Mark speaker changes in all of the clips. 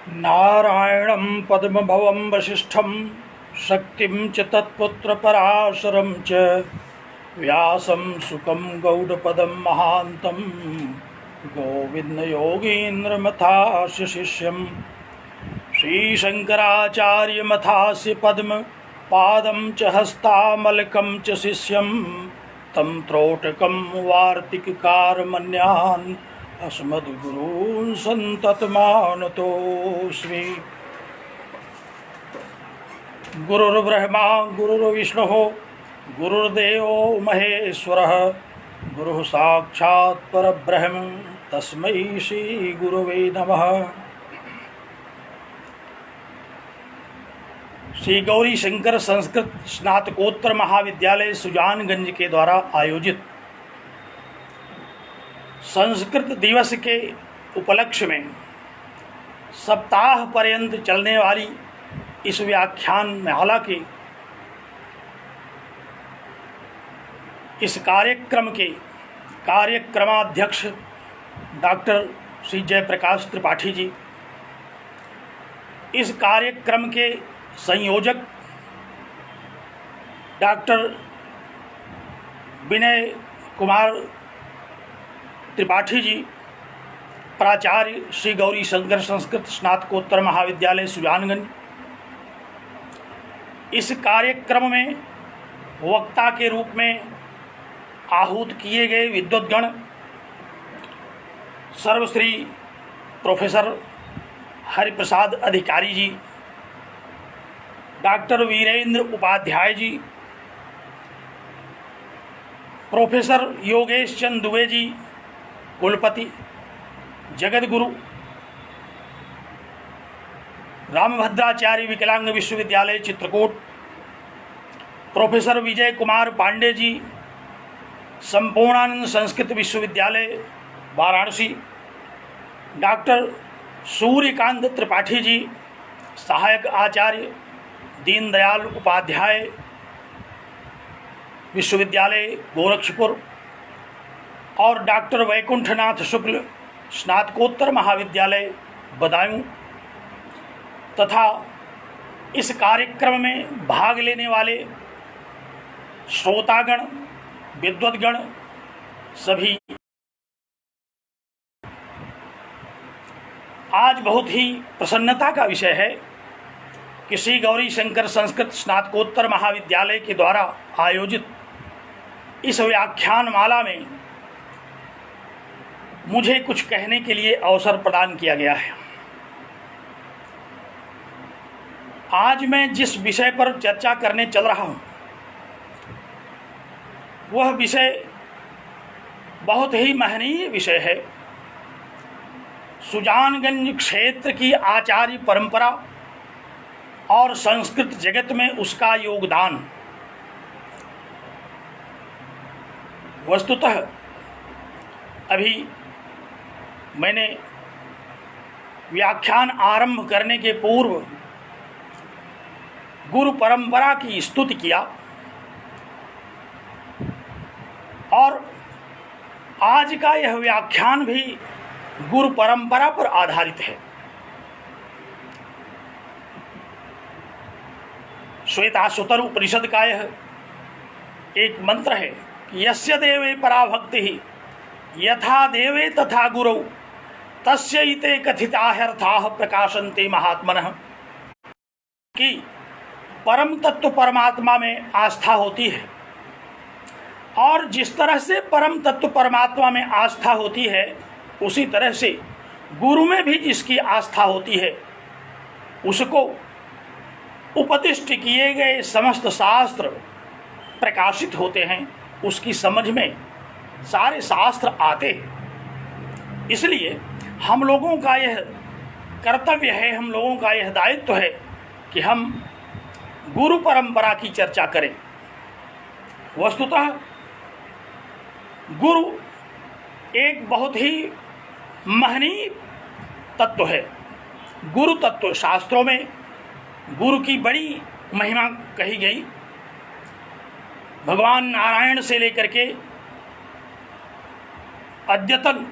Speaker 1: नारायणं पद्मभवं वसिष्ठं शक्तिं च तत्पुत्रपराशरं च व्यासं शुकं गौडपदं महान्तं गोविन्दयोगीन्द्रमथास्य शिष्यं श्रीशङ्कराचार्यमथास्य पद्मपादं च हस्तामलकं च शिष्यं तं त्रोटकं वार्तिककारमन्यान् अस्मद्गुरून् सन्ततमानतोऽस्मि। गुरुर्ब्रह्मा गुरुर्विष्णुः गुरुर्देवो महेश्वरः गुरुः साक्षात् परब्रह्म तस्मै श्रीगुरवे नमः। श्री गौरी शंकर संस्कृत स्नातकोत्तर महाविद्यालय सुजानगंज के द्वारा आयोजित संस्कृत दिवस के उपलक्ष्य में सप्ताह पर्यंत चलने वाली इस व्याख्यान माला के इस कार्यक्रम के कार्यक्रमाध्यक्ष डॉक्टर श्री जयप्रकाश त्रिपाठी जी, इस कार्यक्रम के संयोजक डॉक्टर विनय कुमार त्रिपाठी जी, प्राचार्य श्री गौरी शंकर संस्कृत स्नातकोत्तर महाविद्यालय सुजानगंज, इस कार्यक्रम में वक्ता के रूप में आहूत किए गए विद्वद्गण सर्वश्री प्रोफेसर हरिप्रसाद अधिकारी जी, डॉक्टर वीरेंद्र उपाध्याय जी, प्रोफेसर योगेश चंद दुबे जी कुलपति, जगत गुरु रामभद्राचार्य विकलांग विश्वविद्यालय चित्रकूट, प्रोफेसर विजय कुमार पांडे जी संपूर्णानंद संस्कृत विश्वविद्यालय वाराणसी, डॉक्टर सूर्यकांत त्रिपाठी जी सहायक आचार्य दीनदयाल उपाध्याय विश्वविद्यालय गोरक्षपुर और डॉक्टर वैकुंठनाथ शुक्ल स्नातकोत्तर महाविद्यालय बदायूं तथा इस कार्यक्रम में भाग लेने वाले श्रोतागण विद्वद्गण सभी, आज बहुत ही प्रसन्नता का विषय है कि श्री गौरी शंकर संस्कृत स्नातकोत्तर महाविद्यालय के द्वारा आयोजित इस व्याख्यान माला में मुझे कुछ कहने के लिए अवसर प्रदान किया गया है। आज मैं जिस विषय पर चर्चा करने चल रहा हूं वह विषय बहुत ही महनीय विषय है। सुजानगंज क्षेत्र की आचार्य परंपरा और संस्कृत जगत में उसका योगदान। वस्तुतः अभी मैंने व्याख्यान आरंभ करने के पूर्व गुरु परंपरा की स्तुति किया और आज का यह व्याख्यान भी गुरु परंपरा पर आधारित है। श्वेताश्वतर उपनिषद का यह एक मंत्र है कि यस्य देवे परा भक्ति यथा देवे तथा गुरौ तस्य इते कथिताह्यर्थाः प्रकाशन्ते महात्मनः, कि परम तत्व परमात्मा में आस्था होती है और जिस तरह से परम तत्व परमात्मा में आस्था होती है उसी तरह से गुरु में भी जिसकी आस्था होती है उसको उपदिष्ट किए गए समस्त शास्त्र प्रकाशित होते हैं, उसकी समझ में सारे शास्त्र आते हैं। इसलिए हम लोगों का यह कर्तव्य है, हम लोगों का यह दायित्व है कि हम गुरु परंपरा की चर्चा करें। वस्तुतः गुरु एक बहुत ही महनीय तत्व है। गुरु तत्व शास्त्रों में गुरु की बड़ी महिमा कही गई। भगवान नारायण से लेकर के अद्यतन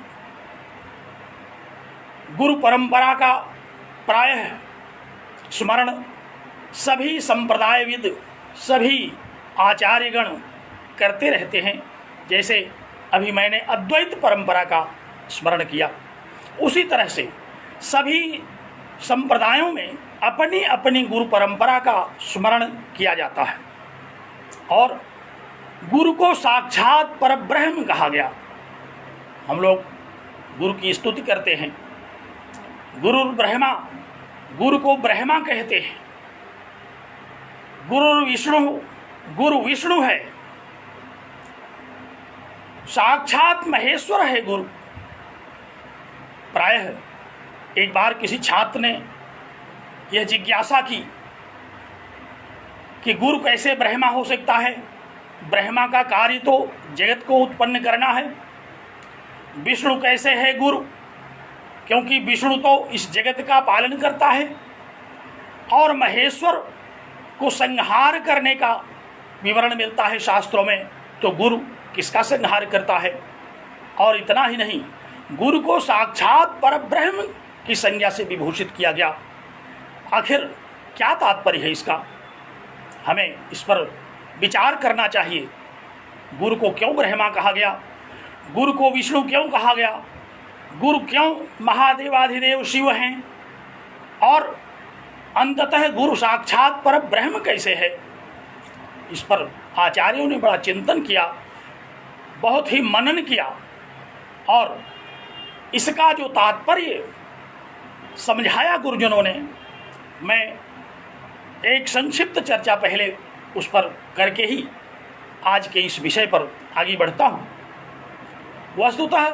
Speaker 1: गुरु परंपरा का प्रायः स्मरण सभी संप्रदायविद, सभी आचार्यगण करते रहते हैं। जैसे अभी मैंने अद्वैत परंपरा का स्मरण किया, उसी तरह से सभी संप्रदायों में अपनी अपनी गुरु परंपरा का स्मरण किया जाता है। और गुरु को साक्षात परब्रह्म कहा गया। हम लोग गुरु की स्तुति करते हैं। गुरु ब्रह्मा, गुरु को ब्रह्मा कहते हैं। गुरु विष्णु है, साक्षात महेश्वर है गुरु। प्रायः एक बार किसी छात्र ने यह जिज्ञासा की कि गुरु कैसे ब्रह्मा हो सकता है? ब्रह्मा का कार्य तो जगत को उत्पन्न करना है। विष्णु कैसे है गुरु? क्योंकि विष्णु तो इस जगत का पालन करता है। और महेश्वर को संहार करने का विवरण मिलता है शास्त्रों में, तो गुरु किसका संहार करता है? और इतना ही नहीं, गुरु को साक्षात परब्रह्म की संज्ञा से विभूषित किया गया। आखिर क्या तात्पर्य है इसका? हमें इस पर विचार करना चाहिए। गुरु को क्यों ब्रह्मा कहा गया? गुरु को विष्णु क्यों कहा गया? गुरु क्यों महादेवाधिदेव शिव हैं? और अंततः गुरु साक्षात परब्रह्म कैसे है? इस पर आचार्यों ने बड़ा चिंतन किया, बहुत ही मनन किया, और इसका जो तात्पर्य समझाया गुरुजनों ने, मैं एक संक्षिप्त चर्चा पहले उस पर करके ही आज के इस विषय पर आगे बढ़ता हूँ। वस्तुतः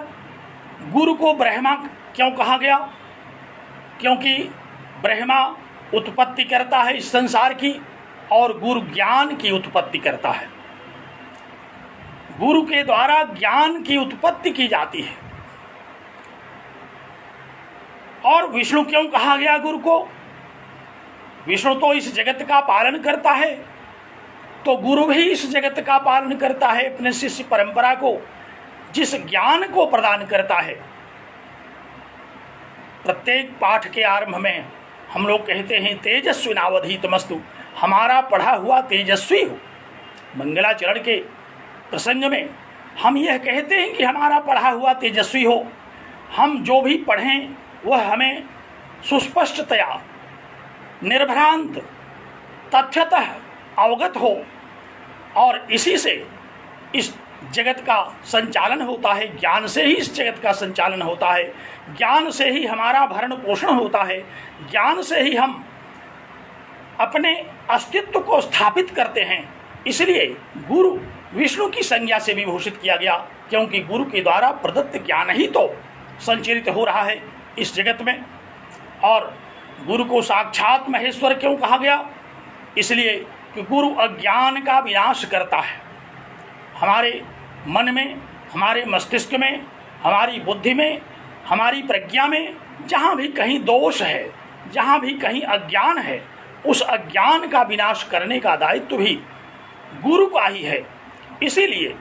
Speaker 1: गुरु को ब्रह्मा क्यों कहा गया? क्योंकि ब्रह्मा उत्पत्ति करता है इस संसार की, और गुरु ज्ञान की उत्पत्ति करता है। गुरु के द्वारा ज्ञान की उत्पत्ति की जाती है। और विष्णु क्यों कहा गया गुरु को? विष्णु तो इस जगत का पालन करता है, तो गुरु भी इस जगत का पालन करता है, अपने शिष्य परंपरा को जिस ज्ञान को प्रदान करता है। प्रत्येक पाठ के आरंभ में हम लोग कहते हैं तेजस्विनावधीतमस्तु, हमारा पढ़ा हुआ तेजस्वी हो। मंगलाचरण के प्रसंग में हम यह कहते हैं कि हमारा पढ़ा हुआ तेजस्वी हो। हम जो भी पढ़ें वह हमें सुस्पष्टतया, निर्भ्रांत, तथ्यतः अवगत हो, और इसी से इस जगत का संचालन होता है। ज्ञान से ही इस जगत का संचालन होता है, ज्ञान से ही हमारा भरण पोषण होता है, ज्ञान से ही हम अपने अस्तित्व को स्थापित करते हैं। इसलिए गुरु विष्णु की संज्ञा से विभूषित किया गया, क्योंकि गुरु के द्वारा प्रदत्त ज्ञान ही तो संचरित हो रहा है इस जगत में। और गुरु को साक्षात महेश्वर क्यों कहा गया? इसलिए कि गुरु अज्ञान का विनाश करता है। हमारे मन में, हमारे मस्तिष्क में, हमारी बुद्धि में, हमारी प्रज्ञा में जहाँ भी कहीं दोष है, जहाँ भी कहीं अज्ञान है, उस अज्ञान का विनाश करने का दायित्व भी गुरु का ही है। इसीलिए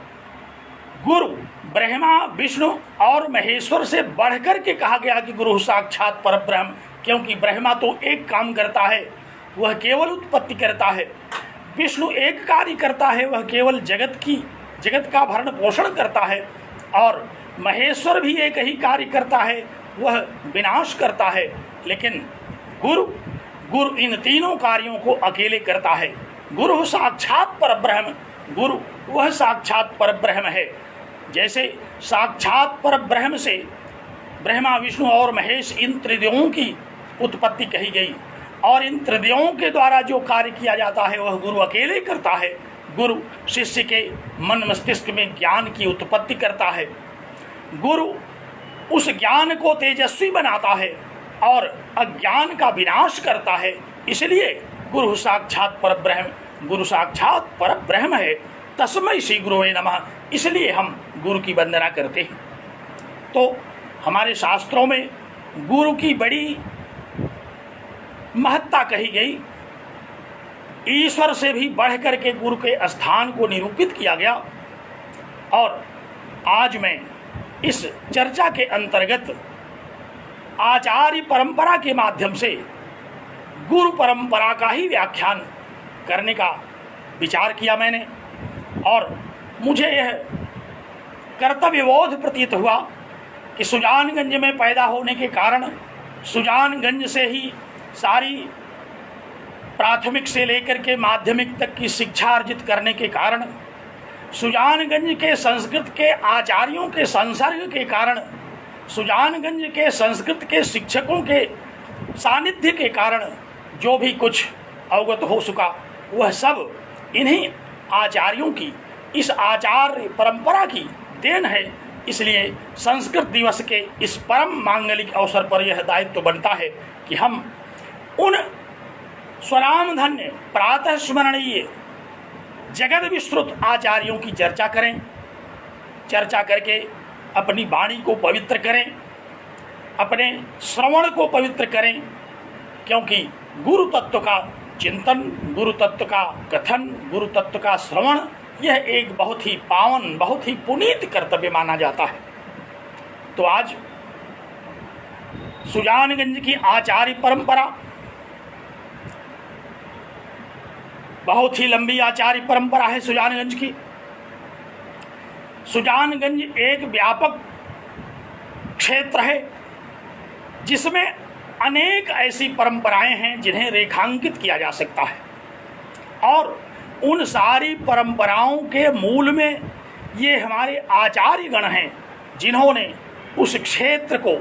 Speaker 1: गुरु ब्रह्मा, विष्णु और महेश्वर से बढ़कर के कहा गया कि गुरु साक्षात परब्रह्म, क्योंकि ब्रह्मा तो एक काम करता है, वह केवल उत्पत्ति करता है। विष्णु एक कार्य करता है, वह केवल जगत का भरण पोषण करता है। और महेश्वर भी एक ही कार्य करता है, वह विनाश करता है। लेकिन गुरु इन तीनों कार्यों को अकेले करता है। गुरु साक्षात परब्रह्म, गुरु वह साक्षात परब्रह्म है। जैसे साक्षात परब्रह्म से ब्रह्मा, विष्णु और महेश, इन त्रिदेवों की उत्पत्ति कही गई, और इन त्रिदेवों के द्वारा जो कार्य किया जाता है वह गुरु अकेले करता है। गुरु शिष्य के मन मस्तिष्क में ज्ञान की उत्पत्ति करता है। गुरु उस ज्ञान को तेजस्वी बनाता है और अज्ञान का विनाश करता है। इसलिए गुरु साक्षात परब्रह्म, गुरु साक्षात परब्रह्म है। तस्मै श्री गुरुवे नमः। इसलिए हम गुरु की वंदना करते हैं। तो हमारे शास्त्रों में गुरु की बड़ी महत्ता कही गई। ईश्वर से भी बढ़ करके गुरु के स्थान को निरूपित किया गया। और आज मैं इस चर्चा के अंतर्गत आचार्य परंपरा के माध्यम से गुरु परंपरा का ही व्याख्यान करने का विचार किया मैंने, और मुझे यह कर्तव्यबोध प्रतीत हुआ कि सुजानगंज में पैदा होने के कारण, सुजानगंज से ही सारी प्राथमिक से लेकर के माध्यमिक तक की शिक्षा अर्जित करने के कारण, सुजानगंज के संस्कृत के आचार्यों के संसर्ग के कारण, सुजानगंज के संस्कृत के शिक्षकों के सानिध्य के कारण जो भी कुछ अवगत हो सका वह सब इन्हीं आचार्यों की, इस आचार्य परंपरा की देन है। इसलिए संस्कृत दिवस के इस परम मांगलिक अवसर पर यह दायित्व बनता है कि हम उन स्वनामधन्य प्रातः स्मरणीय जगत विस्तृत आचार्यों की चर्चा करें, चर्चा करके अपनी वाणी को पवित्र करें, अपने श्रवण को पवित्र करें, क्योंकि गुरु तत्व का चिंतन, गुरु तत्व का कथन, गुरु तत्व का श्रवण यह एक बहुत ही पावन, बहुत ही पुनीत कर्तव्य माना जाता है। तो आज सुजानगंज की आचार्य परंपरा, बहुत ही लंबी आचार्य परंपरा है सुजानगंज की। सुजानगंज एक व्यापक क्षेत्र है जिसमें अनेक ऐसी परंपराएं हैं जिन्हें रेखांकित किया जा सकता है, और उन सारी परंपराओं के मूल में ये हमारे आचार्यगण हैं जिन्होंने उस क्षेत्र को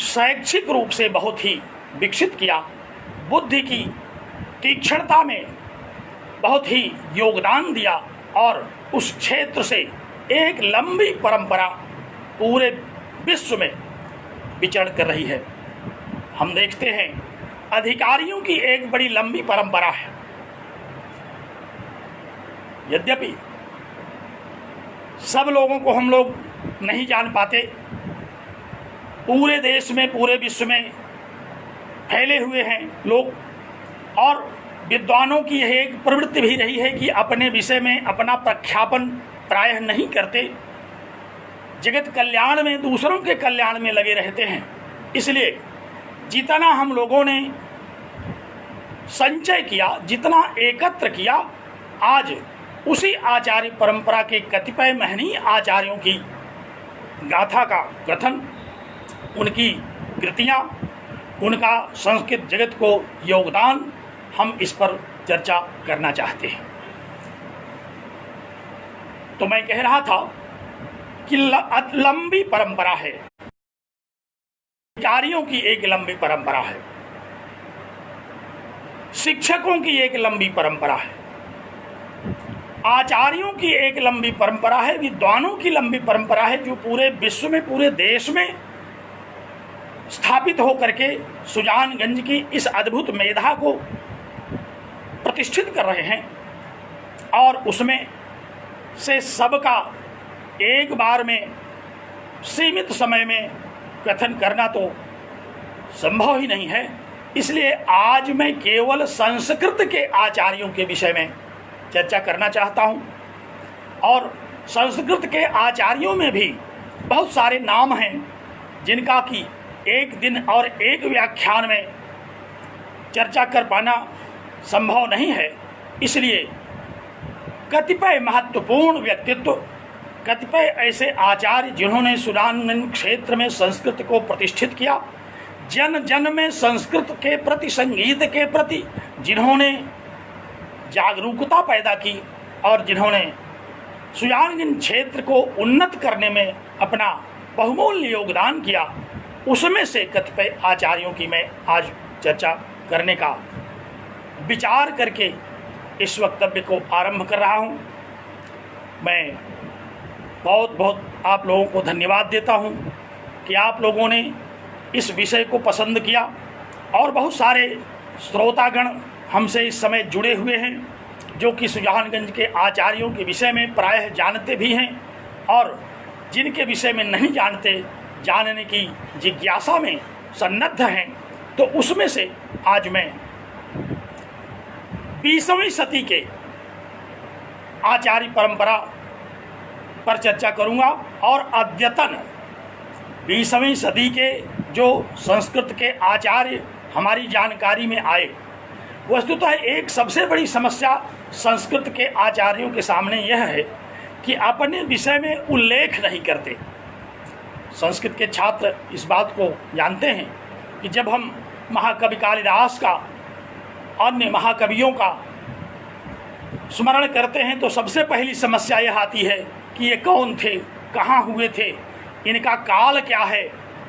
Speaker 1: शैक्षिक रूप से बहुत ही विकसित किया, बुद्धि की तीक्ष्णता में बहुत ही योगदान दिया, और उस क्षेत्र से एक लंबी परंपरा पूरे विश्व में विचरण कर रही है। हम देखते हैं अधिकारियों की एक बड़ी लंबी परंपरा है। यद्यपि सब लोगों को हम लोग नहीं जान पाते, पूरे देश में, पूरे विश्व में फैले हुए हैं लोग, और विद्वानों की यह एक प्रवृत्ति भी रही है कि अपने विषय में अपना प्रख्यापन प्रायः नहीं करते, जगत कल्याण में, दूसरों के कल्याण में लगे रहते हैं। इसलिए जितना हम लोगों ने संचय किया, जितना एकत्र किया, आज उसी आचार्य परंपरा के कतिपय महनीय आचार्यों की गाथा का कथन, उनकी कृतियाँ, उनका संस्कृत जगत को योगदान, हम इस पर चर्चा करना चाहते हैं। तो मैं कह रहा था कि लंबी परंपरा है, अधिकारियों की एक लंबी परंपरा है, शिक्षकों की एक लंबी परंपरा है, आचार्यों की एक लंबी परंपरा है, विद्वानों की लंबी परंपरा है, जो पूरे विश्व में, पूरे देश में स्थापित होकर के सुजानगंज की इस अद्भुत मेधा को प्रतिष्ठित कर रहे हैं। और उसमें से सबका एक बार में, सीमित समय में कथन करना तो संभव ही नहीं है। इसलिए आज मैं केवल संस्कृत के आचार्यों के विषय में चर्चा करना चाहता हूँ, और संस्कृत के आचार्यों में भी बहुत सारे नाम हैं जिनका कि एक दिन और एक व्याख्यान में चर्चा कर पाना संभव नहीं है। इसलिए कतिपय महत्वपूर्ण व्यक्तित्व, कतिपय ऐसे आचार्य जिन्होंने सुजानगंज क्षेत्र में संस्कृत को प्रतिष्ठित किया, जन जन में संस्कृत के प्रति, संगीत के प्रति जिन्होंने जागरूकता पैदा की, और जिन्होंने सुजानगंज क्षेत्र को उन्नत करने में अपना बहुमूल्य योगदान किया, उसमें से कतिपय आचार्यों की मैं आज चर्चा करने का विचार करके इस वक्तव्य को आरंभ कर रहा हूँ। मैं बहुत बहुत आप लोगों को धन्यवाद देता हूँ कि आप लोगों ने इस विषय को पसंद किया, और बहुत सारे श्रोतागण हमसे इस समय जुड़े हुए हैं जो कि सुजानगंज के आचार्यों के विषय में प्रायः जानते भी हैं, और जिनके विषय में नहीं जानते, जानने की जिज्ञासा में सन्नद्ध हैं। तो उसमें से आज मैं 20वीं सदी के आचार्य परंपरा पर चर्चा करूंगा, और अद्यतन 20वीं सदी के जो संस्कृत के आचार्य हमारी जानकारी में आए, वस्तुतः एक सबसे बड़ी समस्या संस्कृत के आचार्यों के सामने यह है कि अपने विषय में उल्लेख नहीं करते। संस्कृत के छात्र इस बात को जानते हैं कि जब हम महाकवि कालिदास का, अन्य महाकवियों का स्मरण करते हैं तो सबसे पहली समस्या यह आती है कि ये कौन थे, कहाँ हुए थे, इनका काल क्या है।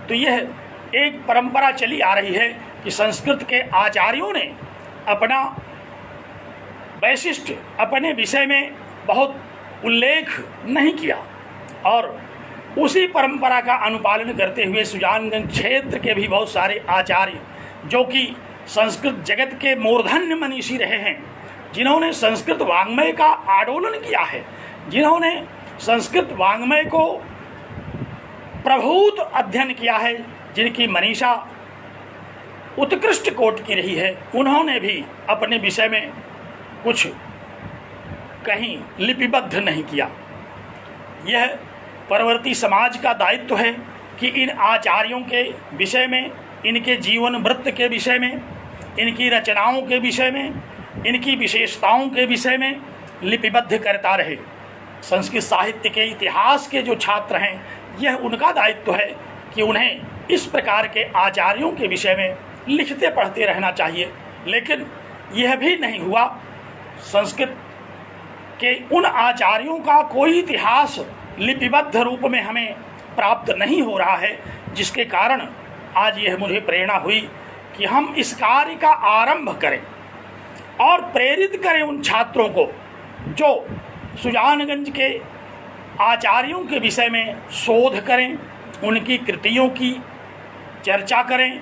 Speaker 1: तो यह एक परंपरा चली आ रही है कि संस्कृत के आचार्यों ने अपना वैशिष्ट अपने विषय में बहुत उल्लेख नहीं किया, और उसी परंपरा का अनुपालन करते हुए सुजानगंज क्षेत्र के भी बहुत सारे आचार्य, जो कि संस्कृत जगत के मूर्धन्य मनीषी रहे हैं, जिन्होंने संस्कृत वाङ्मय का आडोलन किया है, जिन्होंने संस्कृत वाङ्मय को प्रभूत अध्ययन किया है, जिनकी मनीषा उत्कृष्ट कोटि की रही है, उन्होंने भी अपने विषय में कुछ कहीं लिपिबद्ध नहीं किया। यह परवर्ती समाज का दायित्व है कि इन आचार्यों के विषय में, इनके जीवन वृत्त के विषय में, इनकी रचनाओं के विषय में, इनकी विशेषताओं के विषय में लिपिबद्ध करता रहे। संस्कृत साहित्य के इतिहास के जो छात्र हैं, यह उनका दायित्व है कि उन्हें इस प्रकार के आचार्यों के विषय में लिखते पढ़ते रहना चाहिए। लेकिन यह भी नहीं हुआ, संस्कृत के उन आचार्यों का कोई इतिहास लिपिबद्ध रूप में हमें प्राप्त नहीं हो रहा है, जिसके कारण आज यह मुझे प्रेरणा हुई कि हम इस कार्य का आरंभ करें और प्रेरित करें उन छात्रों को जो सुजानगंज के आचार्यों के विषय में शोध करें, उनकी कृतियों की चर्चा करें,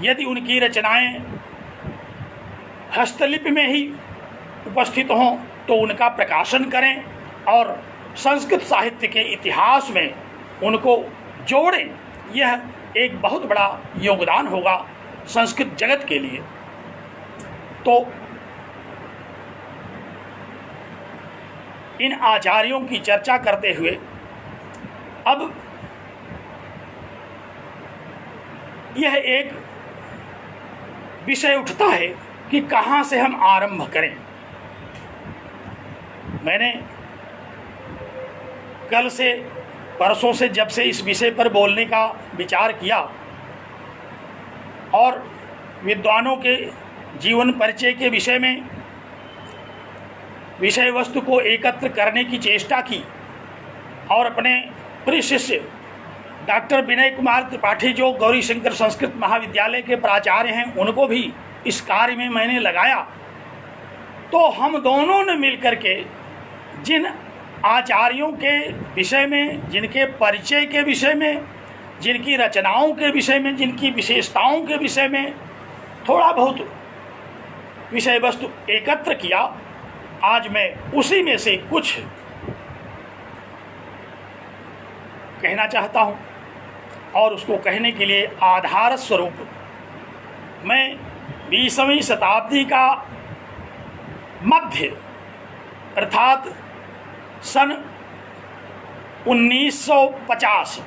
Speaker 1: यदि उनकी रचनाएं हस्तलिपि में ही उपस्थित हों तो उनका प्रकाशन करें और संस्कृत साहित्य के इतिहास में उनको जोड़ें। यह एक बहुत बड़ा योगदान होगा संस्कृत जगत के लिए। तो इन आचार्यों की चर्चा करते हुए अब यह एक विषय उठता है कि कहाँ से हम आरंभ करें। मैंने कल से, परसों से जब से इस विषय पर बोलने का विचार किया और विद्वानों के जीवन परिचय के विषय में विषय वस्तु को एकत्र करने की चेष्टा की और अपने प्रिय शिष्य डॉक्टर विनय कुमार त्रिपाठी, जो गौरी शंकर संस्कृत महाविद्यालय के प्राचार्य हैं, उनको भी इस कार्य में मैंने लगाया, तो हम दोनों ने मिलकर के जिन आचार्यों के विषय में, जिनके परिचय के विषय में, जिनकी रचनाओं के विषय में, जिनकी विशेषताओं के विषय में थोड़ा बहुत विषय वस्तु एकत्र किया, आज मैं उसी में से कुछ कहना चाहता हूँ। और उसको कहने के लिए आधार स्वरूप मैं 20वीं शताब्दी का मध्य अर्थात सन 1950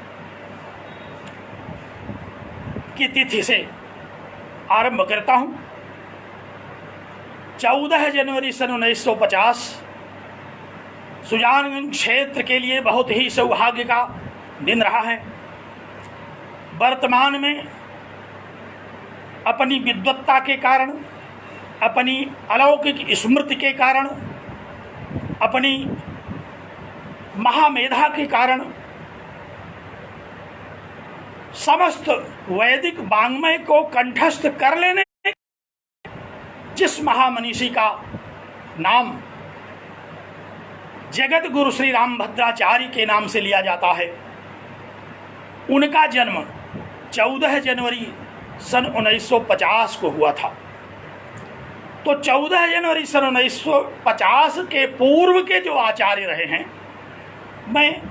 Speaker 1: की तिथि से आरंभ करता हूँ। 14 जनवरी सन 1950 सुजानगंज क्षेत्र के लिए बहुत ही सौभाग्य का दिन रहा है। वर्तमान में अपनी विद्वत्ता के कारण, अपनी अलौकिक स्मृति के कारण, अपनी महामेधा के कारण समस्त वैदिक वाङ्मय को कंठस्थ कर लेने जिस महामनीषी का नाम जगत गुरु श्री रामभद्राचार्य के नाम से लिया जाता है, उनका जन्म 14 जनवरी सन 1950 को हुआ था। तो 14 जनवरी सन 1950 के पूर्व के जो आचार्य रहे हैं, मैं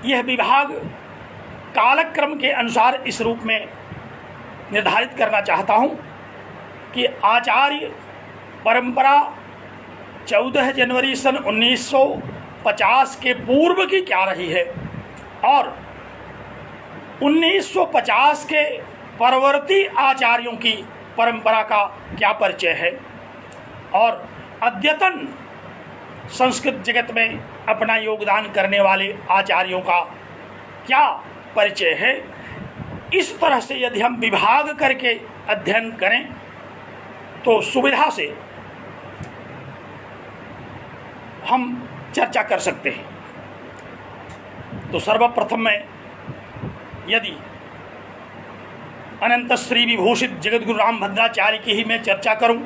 Speaker 1: यह विभाग कालक्रम के अनुसार इस रूप में निर्धारित करना चाहता हूँ कि आचार्य परंपरा 14 जनवरी सन 1950 के पूर्व की क्या रही है और 1950 के परवर्ती आचार्यों की परंपरा का क्या परिचय है और अद्यतन संस्कृत जगत में अपना योगदान करने वाले आचार्यों का क्या परिचय है। इस तरह से यदि हम विभाग करके अध्ययन करें तो सुविधा से हम चर्चा कर सकते हैं। तो सर्वप्रथम मैं यदि अनंत श्री विभूषित जगतगुरु रामभद्राचार्य की ही मैं चर्चा करूं,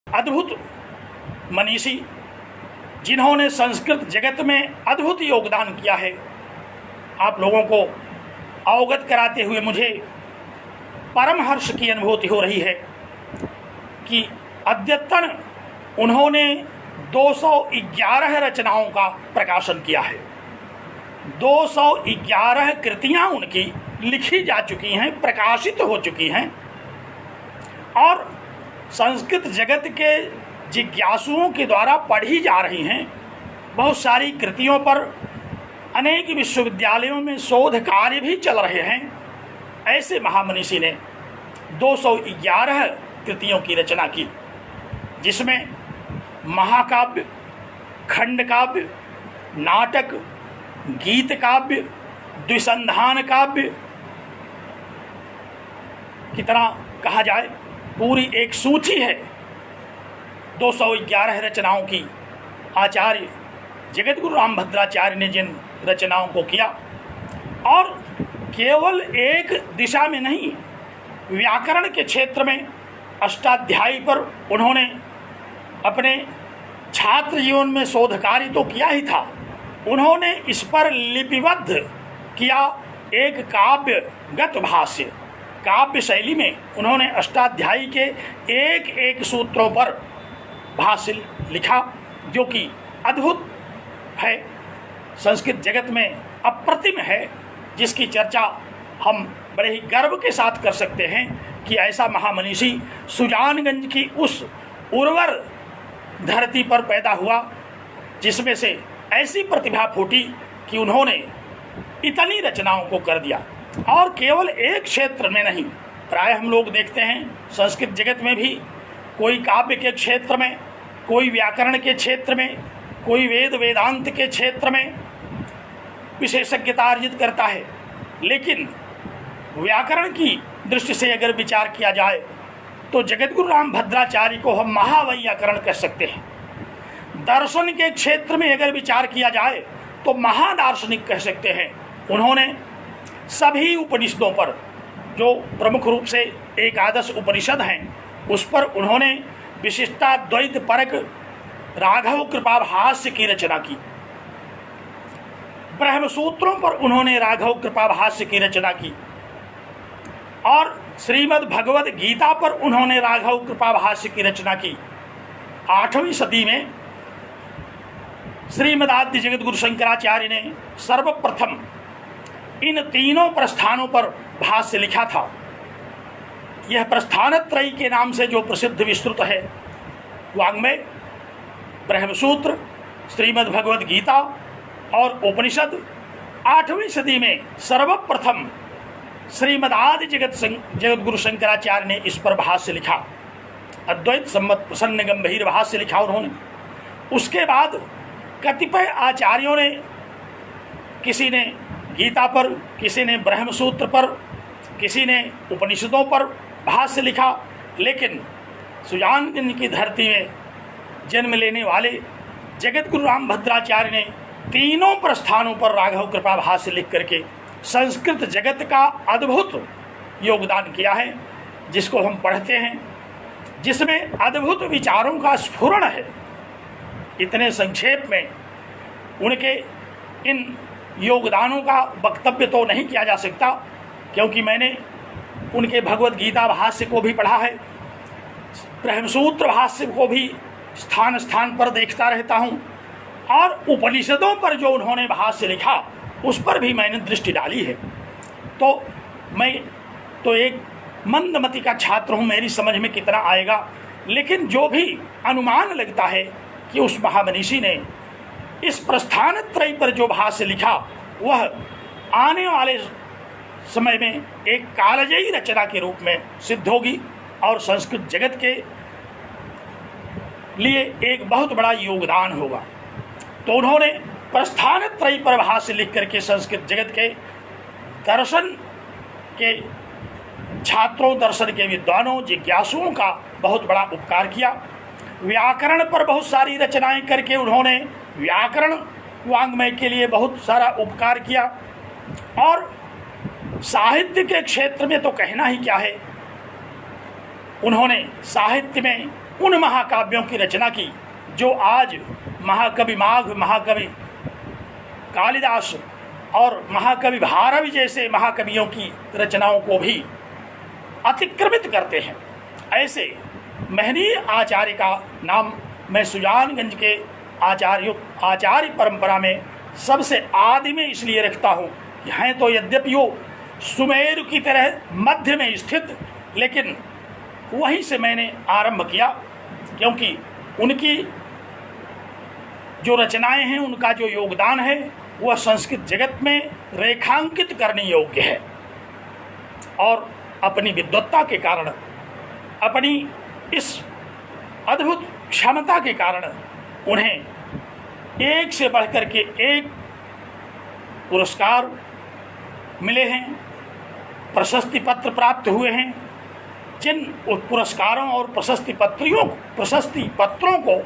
Speaker 1: अद्भुत मनीषी जिन्होंने संस्कृत जगत में अद्भुत योगदान किया है, आप लोगों को अवगत कराते हुए मुझे परम हर्ष की अनुभूति हो रही है कि अद्यतन उन्होंने 211 रचनाओं का प्रकाशन किया है। 211 कृतियां उनकी लिखी जा चुकी हैं, प्रकाशित हो चुकी हैं और संस्कृत जगत के जिज्ञासुओं के द्वारा पढ़ी जा रही हैं। बहुत सारी कृतियों पर अनेक विश्वविद्यालयों में शोध कार्य भी चल रहे हैं। ऐसे महामनीषी ने 211 कृतियों की रचना की, जिसमें महाकाव्य, खंड काव्य, नाटक, गीत काव्य, द्विसंधान काव्य की तरह कहा जाए पूरी एक सूची है 211 रचनाओं की। आचार्य जगतगुरु रामभद्राचार्य ने जिन रचनाओं को किया, और केवल एक दिशा में नहीं, व्याकरण के क्षेत्र में अष्टाध्यायी पर उन्होंने अपने छात्र जीवन में शोध कार्य तो किया ही था, उन्होंने इस पर लिपिबद्ध किया एक काव्यगत भाष्य। काव्य शैली में उन्होंने अष्टाध्यायी के एक एक सूत्रों पर भाष्य लिखा, जो कि अद्भुत है, संस्कृत जगत में अप्रतिम है, जिसकी चर्चा हम बड़े ही गर्व के साथ कर सकते हैं कि ऐसा महामनीषी सुजानगंज की उस उर्वर धरती पर पैदा हुआ, जिसमें से ऐसी प्रतिभा फूटी कि उन्होंने इतनी रचनाओं को कर दिया। और केवल एक क्षेत्र में नहीं, प्राय हम लोग देखते हैं संस्कृत जगत में भी कोई काव्य के क्षेत्र में, कोई व्याकरण के क्षेत्र में, कोई वेद वेदांत के क्षेत्र में विशेषज्ञता अर्जित करता है, लेकिन व्याकरण की दृष्टि से अगर विचार किया जाए तो जगतगुरु रामभद्राचार्य को हम महावैयाकरण कह सकते हैं। दर्शन के क्षेत्र में अगर विचार किया जाए तो महादार्शनिक कह सकते हैं। उन्होंने सभी उपनिषदों पर, जो प्रमुख रूप से एकादश उपनिषद हैं, उस पर उन्होंने विशिष्टाद्वैत परक राघव कृपाभाष्य की रचना की। ब्रह्मसूत्रों पर उन्होंने राघव कृपाभाष्य की रचना की और श्रीमद् भगवद गीता पर उन्होंने राघव कृपाभाष्य की रचना की। 8वीं सदी में श्रीमदाद्य जगतगुरु शंकराचार्य ने सर्वप्रथम इन तीनों प्रस्थानों पर भाष्य लिखा था। यह प्रस्थानत्रयी के नाम से जो प्रसिद्ध विस्तृत है, वाङ्मय, ब्रह्मसूत्र, श्रीमद् भगवद गीता और उपनिषद, 8वीं सदी में सर्वप्रथम श्रीमदादि जगतगुरु शंकराचार्य ने इस पर भाष्य लिखा। अद्वैत सम्मत प्रसन्न गंभीर भाष्य लिखा उन्होंने। उसके बाद कतिपय आचार्यों ने, किसी ने गीता पर, किसी ने ब्रह्मसूत्र पर, किसी ने उपनिषदों पर भाष्य लिखा, लेकिन सुजानगंज की धरती में जन्म लेने वाले जगतगुरु रामभद्राचार्य ने तीनों प्रस्थानों पर राघव कृपा भाष्य लिख करके संस्कृत जगत का अद्भुत योगदान किया है, जिसको हम पढ़ते हैं, जिसमें अद्भुत विचारों का स्फुरण है। इतने संक्षेप में उनके इन योगदानों का वक्तव्य तो नहीं किया जा सकता, क्योंकि मैंने उनके भगवद गीता भाष्य को भी पढ़ा है, ब्रह्मसूत्र भाष्य को भी स्थान स्थान पर देखता रहता हूँ, और उपनिषदों पर जो उन्होंने भाष्य लिखा उस पर भी मैंने दृष्टि डाली है। तो मैं तो एक मंदमति का छात्र हूँ, मेरी समझ में कितना आएगा, लेकिन जो भी अनुमान लगता है कि उस महामनीषी ने इस प्रस्थानत्रय पर जो भाष्य लिखा, वह आने वाले समय में एक कालजयी रचना के रूप में सिद्ध होगी और संस्कृत जगत के लिए एक बहुत बड़ा योगदान होगा। तो उन्होंने प्रस्थान त्रयी पर भाष्य लिख करके संस्कृत जगत के दर्शन के छात्रों, दर्शन के विद्वानों, जिज्ञासुओं का बहुत बड़ा उपकार किया। व्याकरण पर बहुत सारी रचनाएं करके उन्होंने व्याकरण वाङ्मय के लिए बहुत सारा उपकार किया। और साहित्य के क्षेत्र में तो कहना ही क्या है, उन्होंने साहित्य में उन महाकाव्यों की रचना की जो आज महाकवि माघ, महाकवि कालिदास और महाकवि भारवी जैसे महाकवियों की रचनाओं को भी अतिक्रमित करते हैं। ऐसे महनीय आचार्य का नाम मैं सुजानगंज के आचार्य परंपरा में सबसे आदि में इसलिए रखता हूँ कि हैं तो यद्यपि वो सुमेरु की तरह मध्य में स्थित, लेकिन वहीं से मैंने आरंभ किया, क्योंकि उनकी जो रचनाएं हैं, उनका जो योगदान है वह संस्कृत जगत में रेखांकित करने योग्य है। और अपनी विद्वत्ता के कारण, अपनी इस अद्भुत क्षमता के कारण उन्हें एक से बढ़कर के एक पुरस्कार मिले हैं, प्रशस्ति पत्र प्राप्त हुए हैं। जिन पुरस्कारों और प्रशस्ति पत्रों को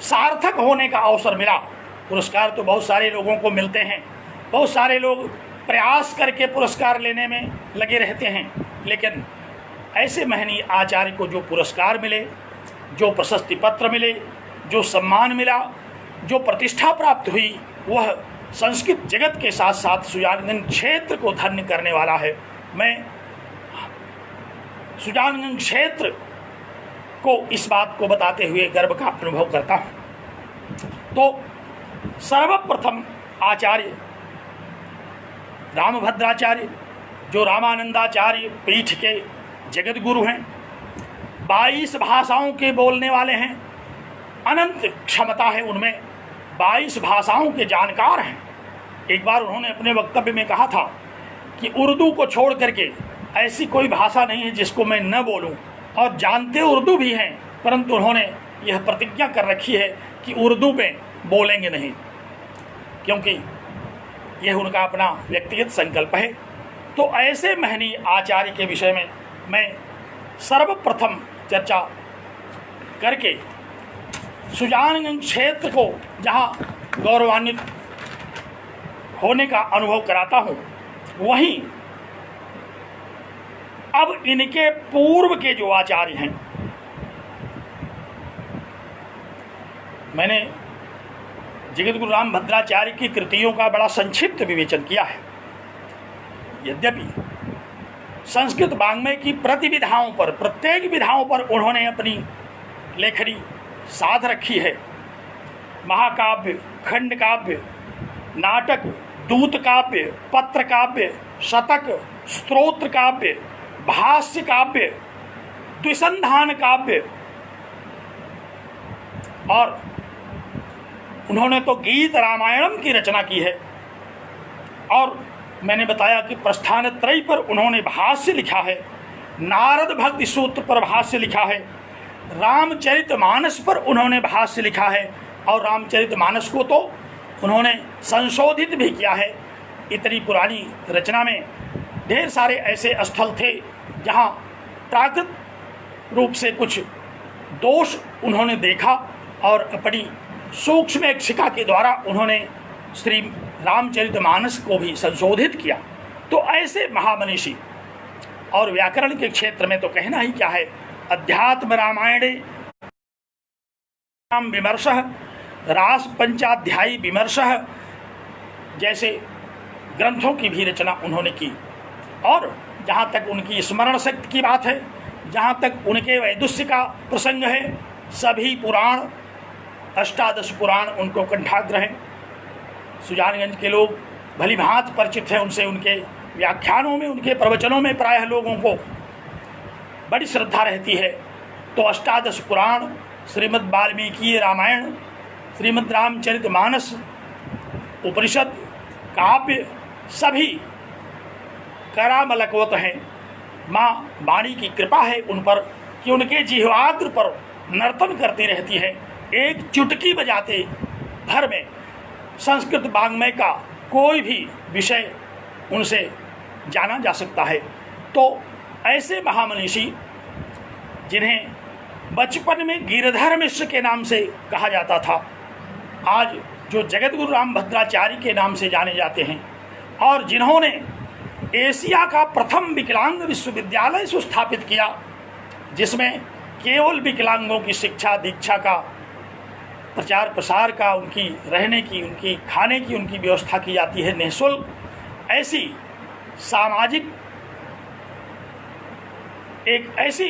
Speaker 1: सार्थक होने का अवसर मिला, पुरस्कार तो बहुत सारे लोगों को मिलते हैं, बहुत सारे लोग प्रयास करके पुरस्कार लेने में लगे रहते हैं, लेकिन ऐसे महनीय आचार्य को जो पुरस्कार मिले, जो प्रशस्ति पत्र मिले, जो सम्मान मिला, जो प्रतिष्ठा प्राप्त हुई, वह संस्कृत जगत के साथ साथ सुजानगंज क्षेत्र को धन्य करने वाला है। मैं सुजानगंज क्षेत्र को इस बात को बताते हुए गर्व का अनुभव करता हूँ। तो सर्वप्रथम आचार्य रामभद्राचार्य, जो रामानंदाचार्य पीठ के जगत गुरु हैं, 22 भाषाओं के बोलने वाले हैं, अनंत क्षमता है उनमें, 22 भाषाओं के जानकार हैं। एक बार उन्होंने अपने वक्तव्य में कहा था कि उर्दू को छोड़ करके ऐसी कोई भाषा नहीं है जिसको मैं न बोलूं, और जानते उर्दू भी हैं, परंतु उन्होंने यह प्रतिज्ञा कर रखी है कि उर्दू में बोलेंगे नहीं, क्योंकि यह उनका अपना व्यक्तिगत संकल्प है। तो ऐसे महनीय आचार्य के विषय में मैं सर्वप्रथम चर्चा करके सुजानगंज क्षेत्र को जहाँ गौरवान्वित होने का अनुभव कराता हूँ, वहीं अब इनके पूर्व के जो आचार्य हैं, मैंने जगतगुरु रामभद्राचार्य की कृतियों का बड़ा संक्षिप्त विवेचन किया है। यद्यपि संस्कृत वाङ्मय की प्रतिविधाओं पर, प्रत्येक विधाओं पर उन्होंने अपनी लेखनी साध रखी है। महाकाव्य, खंडकाव्य, नाटक, दूत काव्य, पत्र काव्य, शतक, स्तोत्र काव्य, भाष्य काव्य, द्विसंधान काव्य, और उन्होंने तो गीत रामायणम की रचना की है। और मैंने बताया कि प्रस्थान त्रयी पर उन्होंने भाष्य लिखा है, नारद भक्ति सूत्र पर भाष्य लिखा है, रामचरितमानस पर उन्होंने भाष्य लिखा है, और रामचरितमानस को तो उन्होंने संशोधित भी किया है। इतनी पुरानी रचना में ढेर सारे ऐसे स्थल थे जहाँ प्राकृत रूप से कुछ दोष उन्होंने देखा, और अपनी सूक्ष्म एक शिका के द्वारा उन्होंने श्री रामचरितमानस को भी संशोधित किया। तो ऐसे महामनीषी, और व्याकरण के क्षेत्र में तो कहना ही क्या है, अध्यात्म रामायणे विमर्शः, रास पंचाध्यायी विमर्शः जैसे ग्रंथों की भी रचना उन्होंने की। और जहाँ तक उनकी स्मरण शक्ति की बात है, जहाँ तक उनके वैदुष्य का प्रसंग है, सभी पुराण, 18 पुराण उनको कंठाग्र हैं। सुजानगंज के लोग भली भांति परिचित हैं उनसे, उनके व्याख्यानों में, उनके प्रवचनों में प्रायः लोगों को बड़ी श्रद्धा रहती है। तो 18 पुराण, श्रीमद् वाल्मीकि रामायण, श्रीमद् रामचरितमानस, उपनिषद, काव्य, सभी करामलकवत हैं। माँ वाणी की कृपा है उन पर कि उनके जिह्वाग्र पर नर्तन करती रहती है। एक चुटकी बजाते भर में संस्कृत वाङ्मय का कोई भी विषय उनसे जाना जा सकता है। तो ऐसे महामनीषी जिन्हें बचपन में गिरधर मिश्र के नाम से कहा जाता था, आज जो जगत गुरु रामभद्राचार्य के नाम से जाने जाते हैं, और जिन्होंने एशिया का प्रथम विकलांग विश्वविद्यालय स्थापित किया, जिसमें केवल विकलांगों की शिक्षा दीक्षा का प्रचार प्रसार का, उनकी रहने की, उनकी खाने की, उनकी व्यवस्था की जाती है निःशुल्क। ऐसी सामाजिक एक ऐसी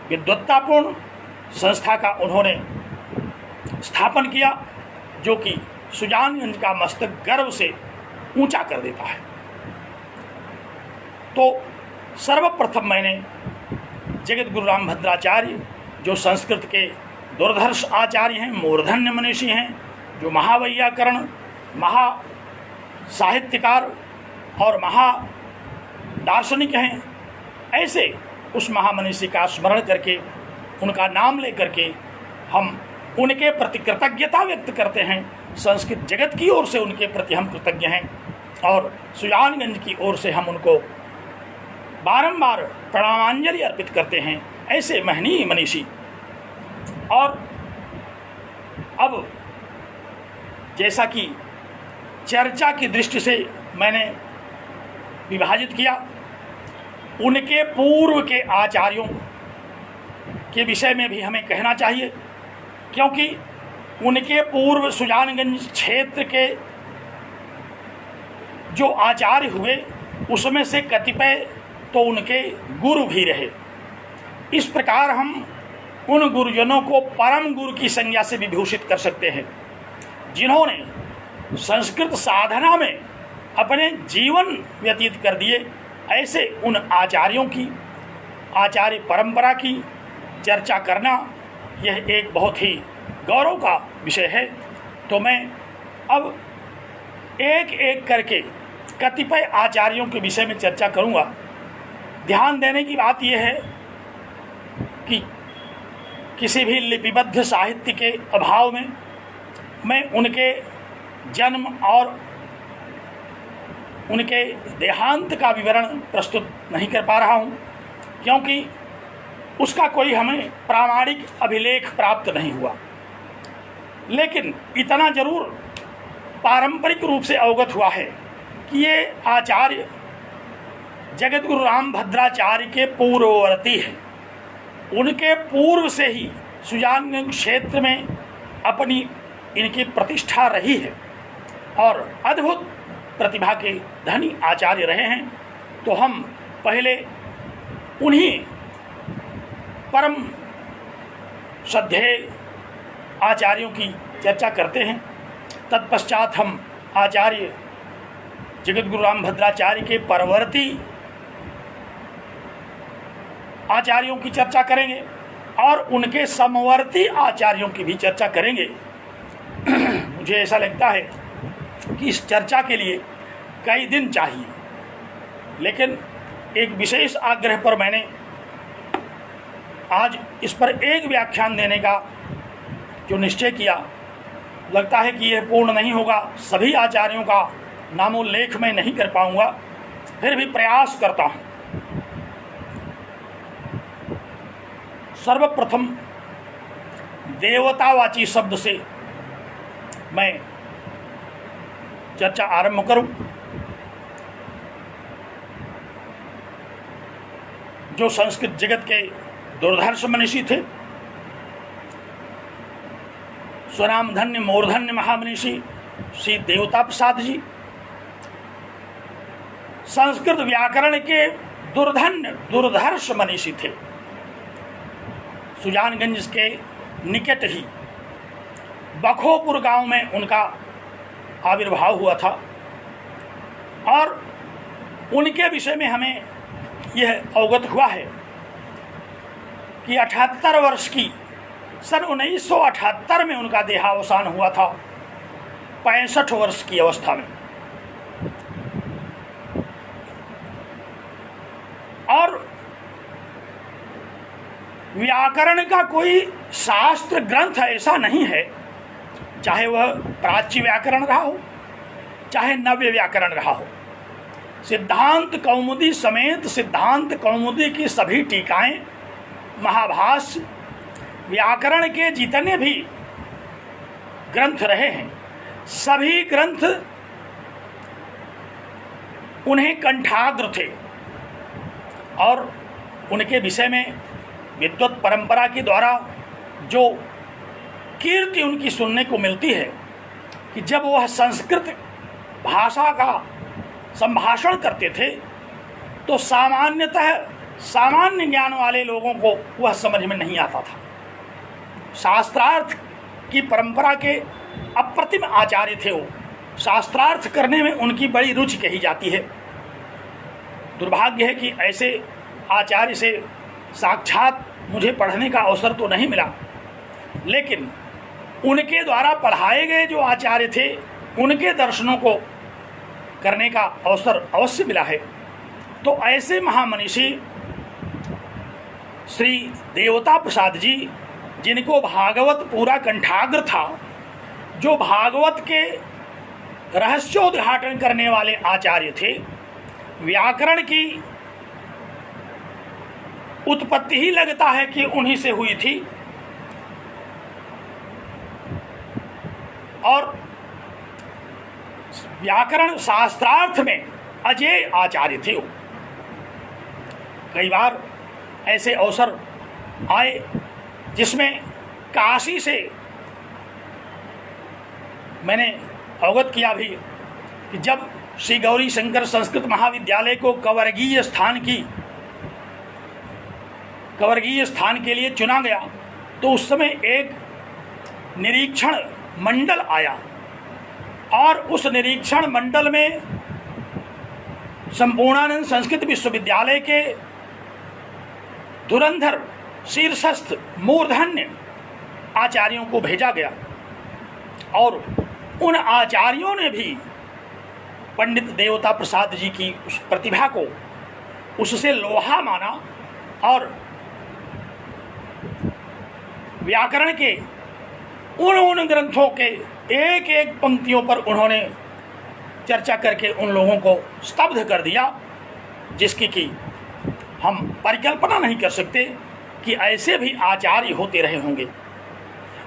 Speaker 1: विद्वत्तापूर्ण संस्था का उन्होंने स्थापन किया जो कि सुजानगंज का मस्तक गर्व से ऊंचा कर देता है। तो सर्वप्रथम मैंने जगत गुरु रामभद्राचार्य जो संस्कृत के दुर्धर्ष आचार्य हैं, मूर्धन्य मनीषी हैं, जो महावैयाकरण, महा साहित्यकार और महा दार्शनिक हैं, ऐसे उस महामनीषी का स्मरण करके, उनका नाम लेकर के हम उनके प्रति कृतज्ञता व्यक्त करते हैं। संस्कृत जगत की ओर से उनके प्रति हम कृतज्ञ हैं और सुजानगंज की ओर से हम उनको बारंबार प्रणामांजलि अर्पित करते हैं। ऐसे महनीय मनीषी। और अब जैसा कि चर्चा की दृष्टि से मैंने विभाजित किया, उनके पूर्व के आचार्यों के विषय में भी हमें कहना चाहिए, क्योंकि उनके पूर्व सुजानगंज क्षेत्र के जो आचार्य हुए उसमें से कतिपय तो उनके गुरु भी रहे। इस प्रकार हम उन गुरुजनों को परम गुरु की संज्ञा से विभूषित कर सकते हैं, जिन्होंने संस्कृत साधना में अपने जीवन व्यतीत कर दिए। ऐसे उन आचार्यों की, आचार्य परंपरा की चर्चा करना यह एक बहुत ही गौरव का विषय है। तो मैं अब एक एक करके कतिपय आचार्यों के विषय में चर्चा करूंगा। ध्यान देने की बात यह है कि किसी भी लिपिबद्ध साहित्य के अभाव में मैं उनके जन्म और उनके देहांत का विवरण प्रस्तुत नहीं कर पा रहा हूं, क्योंकि उसका कोई हमें प्रामाणिक अभिलेख प्राप्त नहीं हुआ। लेकिन इतना जरूर पारंपरिक रूप से अवगत हुआ है कि ये आचार्य जगत गुरु रामभद्राचार्य के पूर्ववर्ती हैं। उनके पूर्व से ही सुजानगंज क्षेत्र में अपनी इनकी प्रतिष्ठा रही है और अद्भुत प्रतिभा के धनी आचार्य रहे हैं। तो हम पहले उन्हीं परम श्रद्धेय आचार्यों की चर्चा करते हैं। तत्पश्चात हम आचार्य जगत गुरु रामभद्राचार्य के परवर्ती आचार्यों की चर्चा करेंगे और उनके समवर्ती आचार्यों की भी चर्चा करेंगे। मुझे ऐसा लगता है कि इस चर्चा के लिए कई दिन चाहिए, लेकिन एक विशेष आग्रह पर मैंने आज इस पर एक व्याख्यान देने का जो निश्चय किया। लगता है कि यह पूर्ण नहीं होगा, सभी आचार्यों का नामोल्लेख मैं नहीं कर पाऊंगा, फिर भी प्रयास करता हूं। सर्वप्रथम देवतावाची शब्द से मैं चर्चा आरंभ करूं। जो संस्कृत जगत के दुर्धर्ष मनीषी थे, स्वनामधन्य मूर्धन्य महामनीषी श्री देवता प्रसाद जी, संस्कृत व्याकरण के दुर्धर्ष मनीषी थे। सुजानगंज के निकट ही बखोपुर गांव में उनका आविर्भाव हुआ था और उनके विषय में हमें यह अवगत हुआ है कि 78 वर्ष की सन 1978 में उनका देहावसान हुआ था, 65 वर्ष की अवस्था में। और व्याकरण का कोई शास्त्र ग्रंथ ऐसा नहीं है, चाहे वह प्राच्य व्याकरण रहा हो चाहे नव्य व्याकरण रहा हो। सिद्धांत कौमुदी समेत सिद्धांत कौमुदी की सभी टीकाएं, महाभाष्य, व्याकरण के जितने भी ग्रंथ रहे हैं, सभी ग्रंथ उन्हें कंठाग्र थे और उनके विषय में विद्वत परंपरा के द्वारा जो कीर्ति उनकी सुनने को मिलती है कि जब वह संस्कृत भाषा का संभाषण करते थे तो सामान्यतः सामान्य ज्ञान वाले लोगों को वह समझ में नहीं आता था। शास्त्रार्थ की परंपरा के अप्रतिम आचार्य थे वो, शास्त्रार्थ करने में उनकी बड़ी रुचि कही जाती है। दुर्भाग्य है कि ऐसे आचार्य से साक्षात मुझे पढ़ने का अवसर तो नहीं मिला, लेकिन उनके द्वारा पढ़ाए गए जो आचार्य थे उनके दर्शनों को करने का अवसर अवश्य मिला है। तो ऐसे महामनीषी श्री देवता प्रसाद जी, जिनको भागवत पूरा कंठाग्र था, जो भागवत के रहस्योद्घाटन करने वाले आचार्य थे, व्याकरण की उत्पत्ति ही लगता है कि उन्हीं से हुई थी और व्याकरण शास्त्रार्थ में अजेय आचार्य थे। कई बार ऐसे अवसर आए जिसमें काशी से मैंने अवगत किया भी कि जब श्री गौरी शंकर संस्कृत महाविद्यालय को कवर्गीय स्थान के लिए चुना गया तो उस समय एक निरीक्षण मंडल आया और उस निरीक्षण मंडल में संपूर्णानंद संस्कृत विश्वविद्यालय के धुरंधर शीर्षस्थ मूर्धन्य आचार्यों को भेजा गया और उन आचार्यों ने भी पंडित देवता प्रसाद जी की उस प्रतिभा को उससे लोहा माना और व्याकरण के उन ग्रंथों के एक एक पंक्तियों पर उन्होंने चर्चा करके उन लोगों को स्तब्ध कर दिया, जिसकी कि हम परिकल्पना नहीं कर सकते कि ऐसे भी आचार्य होते रहे होंगे।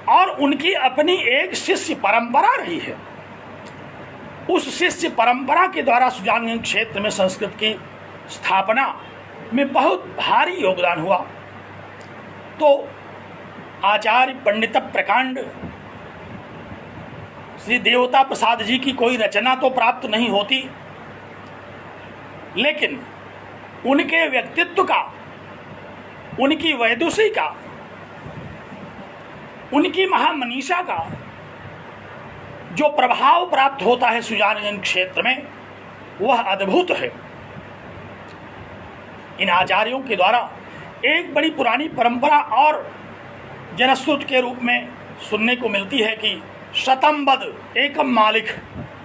Speaker 1: और उनकी अपनी एक शिष्य परंपरा रही है। उस शिष्य परंपरा के द्वारा सुजानगंज क्षेत्र में संस्कृत की स्थापना में बहुत भारी योगदान हुआ। तो आचार्य पंडित प्रकांड श्री देवता प्रसाद जी की कोई रचना तो प्राप्त नहीं होती, लेकिन उनके व्यक्तित्व का, उनकी वैदुषी का, उनकी महामनीषा का जो प्रभाव प्राप्त होता है सुजानगंज क्षेत्र में, वह अद्भुत है। इन आचार्यों के द्वारा एक बड़ी पुरानी परंपरा और जनश्रुत के रूप में सुनने को मिलती है कि शतम बद एकम मालिक,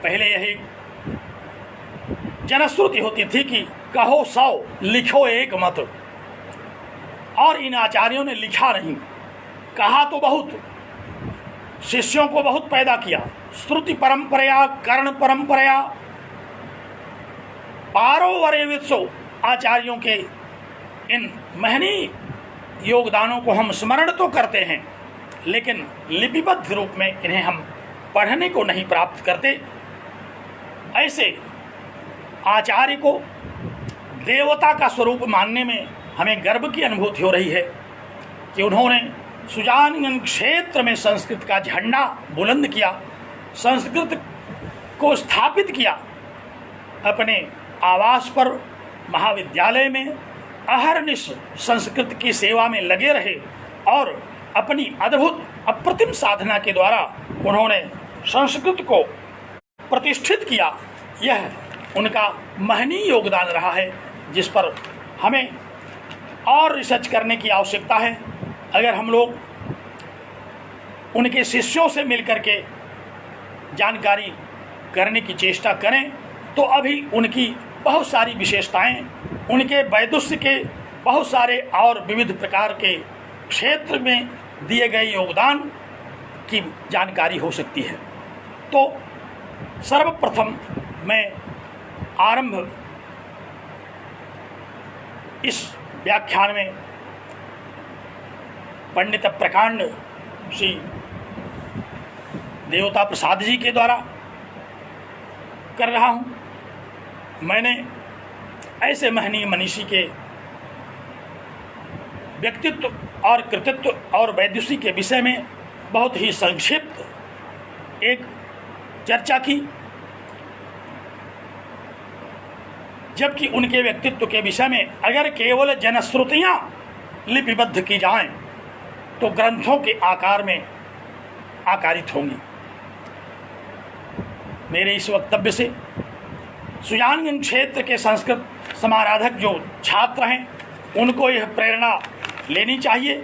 Speaker 1: पहले यही जनश्रुति होती थी कि कहो 100 लिखो एक मत। और इन आचार्यों ने लिखा नहीं, कहा तो बहुत, शिष्यों को बहुत पैदा किया। श्रुति परंपरा, कर्ण परंपरा, पारोवरेवित्सो आचार्यों के इन महनीय योगदानों को हम स्मरण तो करते हैं, लेकिन लिपिबद्ध रूप में इन्हें हम पढ़ने को नहीं प्राप्त करते। ऐसे आचार्य को देवता का स्वरूप मानने में हमें गर्व की अनुभूति हो रही है कि उन्होंने सुजानगंज क्षेत्र में संस्कृत का झंडा बुलंद किया, संस्कृत को स्थापित किया। अपने आवास पर, महाविद्यालय में अहरनिश संस्कृत की सेवा में लगे रहे और अपनी अद्भुत अप्रतिम साधना के द्वारा उन्होंने संस्कृत को प्रतिष्ठित किया। यह उनका महनीय योगदान रहा है, जिस पर हमें और रिसर्च करने की आवश्यकता है। अगर हम लोग उनके शिष्यों से मिलकर के जानकारी करने की चेष्टा करें तो अभी उनकी बहुत सारी विशेषताएं उनके वैदुष्य के बहुत सारे और विविध प्रकार के क्षेत्र में दिए गए योगदान की जानकारी हो सकती है। तो सर्वप्रथम मैं आरंभ इस व्याख्यान में पंडित प्रकांड श्री देवता प्रसाद जी के द्वारा कर रहा हूँ। मैंने ऐसे महनीय मनीषी के व्यक्तित्व और कृतित्व और वैदुषी के विषय में बहुत ही संक्षिप्त एक चर्चा की, जबकि उनके व्यक्तित्व के विषय में अगर केवल जनश्रुतियाँ लिपिबद्ध की जाएं तो ग्रंथों के आकार में आकारित होंगी। मेरे इस वक्तव्य से सुजानगंज क्षेत्र के संस्कृत समाराधक जो छात्र हैं उनको यह प्रेरणा लेनी चाहिए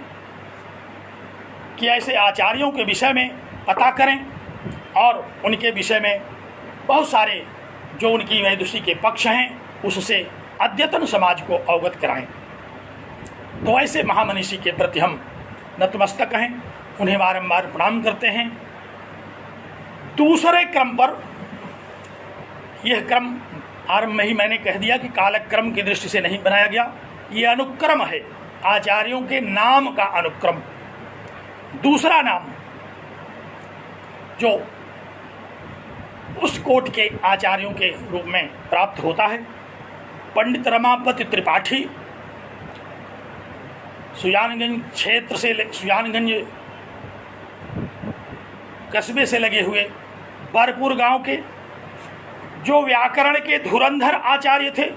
Speaker 1: कि ऐसे आचार्यों के विषय में पता करें और उनके विषय में बहुत सारे जो उनकी वैदुषी के पक्ष हैं उससे अद्यतन समाज को अवगत कराएं। तो ऐसे महामनीषी के प्रति हम नतमस्तक हैं, उन्हें बारंबार प्रणाम करते हैं। दूसरे क्रम पर यह क्रम आरंभ में ही मैंने कह दिया कि कालक्रम की दृष्टि से नहीं बनाया गया, ये अनुक्रम है, आचार्यों के नाम का अनुक्रम। दूसरा नाम जो उस कोट के आचार्यों के रूप में प्राप्त होता है, पंडित रमापति त्रिपाठी, सुजानगंज क्षेत्र से, सुजानगंज कस्बे से लगे हुए बारपुर गांव के जो व्याकरण के धुरंधर आचार्य थे,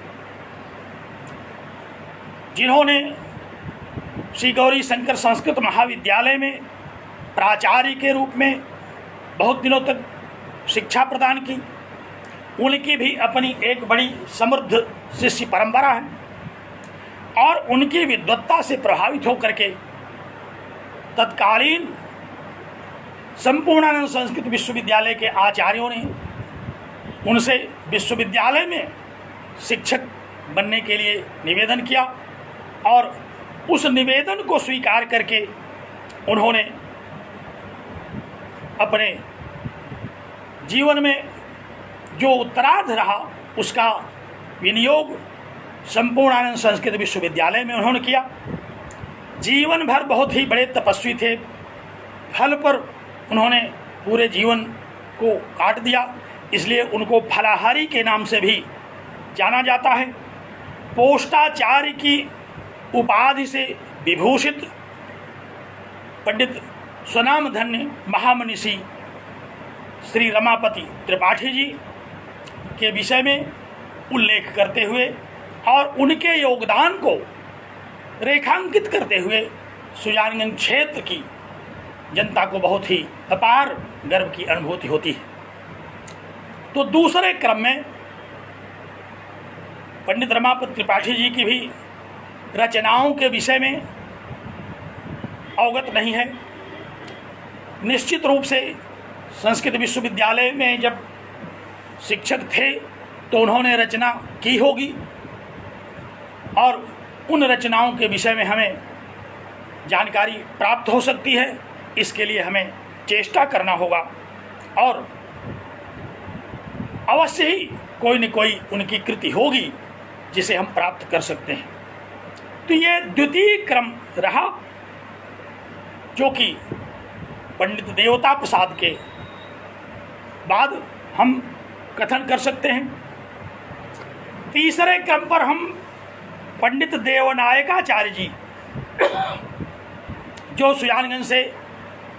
Speaker 1: जिन्होंने श्री गौरी शंकर संस्कृत महाविद्यालय में प्राचार्य के रूप में बहुत दिनों तक शिक्षा प्रदान की। उनकी भी अपनी एक बड़ी समृद्ध शिष्य परंपरा है और उनकी विद्वत्ता से प्रभावित होकर के तत्कालीन संपूर्णानंद संस्कृत विश्वविद्यालय के आचार्यों ने उनसे विश्वविद्यालय में शिक्षक बनने के लिए निवेदन किया और उस निवेदन को स्वीकार करके उन्होंने अपने जीवन में जो उत्तरार्ध रहा उसका विनियोग संपूर्णानंद संस्कृत विश्वविद्यालय में उन्होंने किया। जीवन भर बहुत ही बड़े तपस्वी थे, फल पर उन्होंने पूरे जीवन को काट दिया, इसलिए उनको फलाहारी के नाम से भी जाना जाता है। पोष्टाचार्य की उपाधि से विभूषित पंडित स्वनामधन्य महामनीषी श्री रमापति त्रिपाठी जी के विषय में उल्लेख करते हुए और उनके योगदान को रेखांकित करते हुए सुजानगंज क्षेत्र की जनता को बहुत ही अपार गर्व की अनुभूति होती है। तो दूसरे क्रम में पंडित रमापति त्रिपाठी जी की भी रचनाओं के विषय में अवगत नहीं है। निश्चित रूप से संस्कृत विश्वविद्यालय में जब शिक्षक थे तो उन्होंने रचना की होगी और उन रचनाओं के विषय में हमें जानकारी प्राप्त हो सकती है। इसके लिए हमें चेष्टा करना होगा और अवश्य ही कोई न कोई उनकी कृति होगी जिसे हम प्राप्त कर सकते हैं। तो ये द्वितीय क्रम रहा जो कि पंडित देवता प्रसाद के बाद हम कथन कर सकते हैं। तीसरे क्रम पर हम पंडित देवनायकाचार्य जी जो सुजानगंज से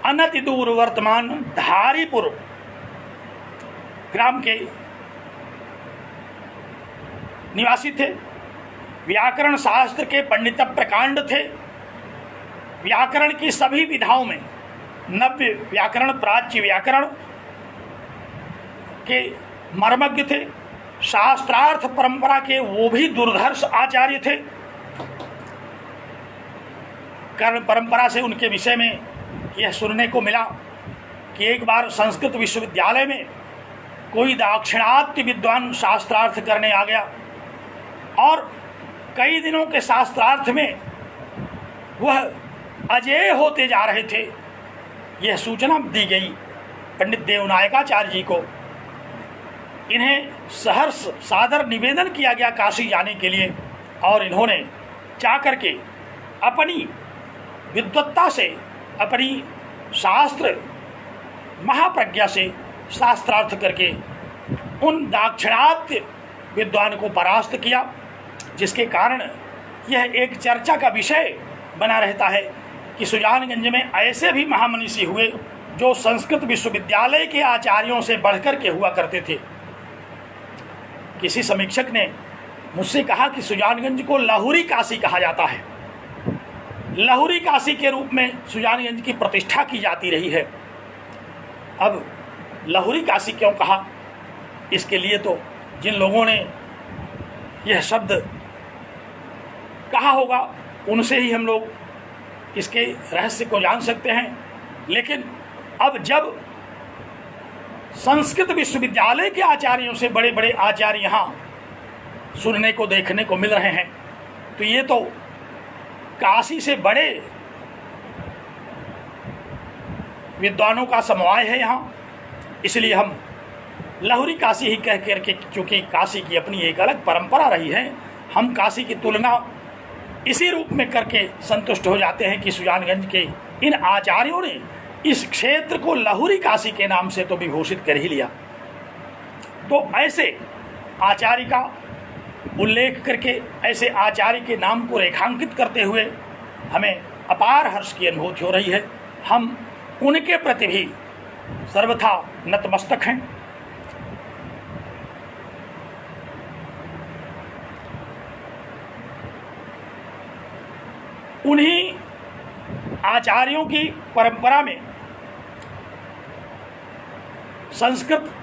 Speaker 1: अनति दूर वर्तमान धारीपुर ग्राम के निवासी थे, व्याकरण शास्त्र के पंडित प्रकांड थे। व्याकरण की सभी विधाओं में नव्य व्याकरण, प्राच्य व्याकरण के मर्मज्ञ थे। शास्त्रार्थ परंपरा के वो भी दुर्धर्ष आचार्य थे। कर्ण परंपरा से उनके विषय में यह सुनने को मिला कि एक बार संस्कृत विश्वविद्यालय में कोई दाक्षिणात्य विद्वान शास्त्रार्थ करने आ गया और कई दिनों के शास्त्रार्थ में वह अजेय होते जा रहे थे, यह सूचना दी गई पंडित देवनायकाचार्य जी को। इन्हें सहर्ष सादर निवेदन किया गया काशी जाने के लिए, और इन्होंने जा करके अपनी विद्वत्ता से, अपनी शास्त्र महाप्रज्ञा से शास्त्रार्थ करके उन दाक्षिणात्य विद्वान को परास्त किया, जिसके कारण यह एक चर्चा का विषय बना रहता है कि सुजानगंज में ऐसे भी महामनीषी हुए जो संस्कृत विश्वविद्यालय के आचार्यों से बढ़कर के हुआ करते थे। किसी समीक्षक ने मुझसे कहा कि सुजानगंज को लाहुरी काशी कहा जाता है। लाहुरी काशी के रूप में सुजानगंज की प्रतिष्ठा की जाती रही है। अब लाहुरी काशी क्यों कहा, इसके लिए तो जिन लोगों ने यह शब्द कहा होगा उनसे ही हम लोग इसके रहस्य को जान सकते हैं। लेकिन अब जब संस्कृत विश्वविद्यालय के आचार्यों से बड़े बड़े आचार्य यहाँ सुनने को देखने को मिल रहे हैं, तो ये तो काशी से बड़े विद्वानों का समवाय है यहाँ। इसलिए हम लाहुरी काशी ही कह करके, क्योंकि काशी की अपनी एक अलग परंपरा रही है, हम काशी की तुलना इसी रूप में करके संतुष्ट हो जाते हैं कि सुजानगंज के इन आचार्यों ने इस क्षेत्र को लाहुरी काशी के नाम से तो विभूषित कर ही लिया। तो ऐसे आचार्य का उल्लेख करके, ऐसे आचार्य के नाम को रेखांकित करते हुए हमें अपार हर्ष की अनुभूति हो रही है। हम उनके प्रति भी सर्वथा नतमस्तक हैं। उन्हीं आचार्यों की परंपरा में संस्कृत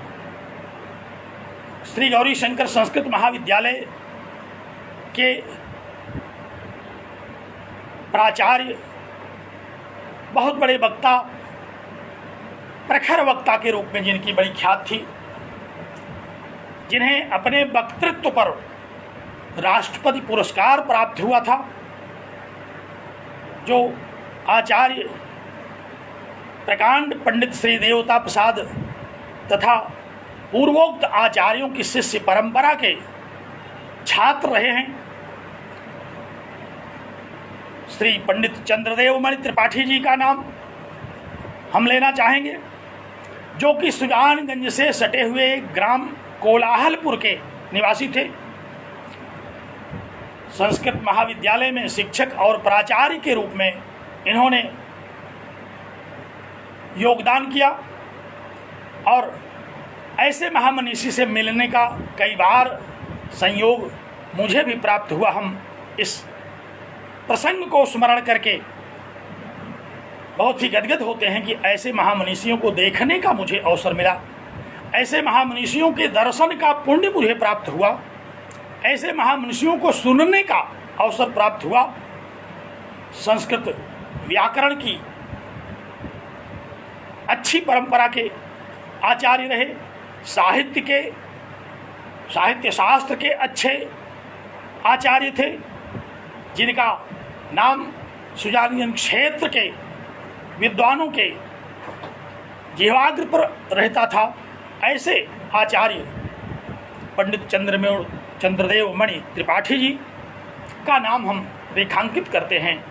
Speaker 1: श्री गौरी शंकर संस्कृत महाविद्यालय के प्राचार्य, बहुत बड़े वक्ता, प्रखर वक्ता के रूप में जिनकी बड़ी ख्याति थी, जिन्हें अपने वक्तृत्व पर राष्ट्रपति पुरस्कार प्राप्त हुआ था, जो आचार्य प्रकांड पंडित श्री देवता प्रसाद तथा पूर्वोक्त आचार्यों की शिष्य परंपरा के छात्र रहे हैं, श्री पंडित चंद्रदेव मणि त्रिपाठी जी का नाम हम लेना चाहेंगे, जो कि सुजानगंज से सटे हुए ग्राम कोलाहलपुर के निवासी थे। संस्कृत महाविद्यालय में शिक्षक और प्राचार्य के रूप में इन्होंने योगदान किया, और ऐसे महामनीषी से मिलने का कई बार संयोग मुझे भी प्राप्त हुआ। हम इस प्रसंग को स्मरण करके बहुत ही गदगद होते हैं कि ऐसे महामनीषियों को देखने का मुझे अवसर मिला, ऐसे महामनीषियों के दर्शन का पुण्य मुझे प्राप्त हुआ, ऐसे महामनीषियों को सुनने का अवसर प्राप्त हुआ। संस्कृत व्याकरण की अच्छी परंपरा के आचार्य रहे, साहित्य शास्त्र के अच्छे आचार्य थे, जिनका नाम सुजानगंज क्षेत्र के विद्वानों के जिह्वाग्र पर रहता था। ऐसे आचार्य पंडित चंद्रदेव मणि त्रिपाठी जी का नाम हम रेखांकित करते हैं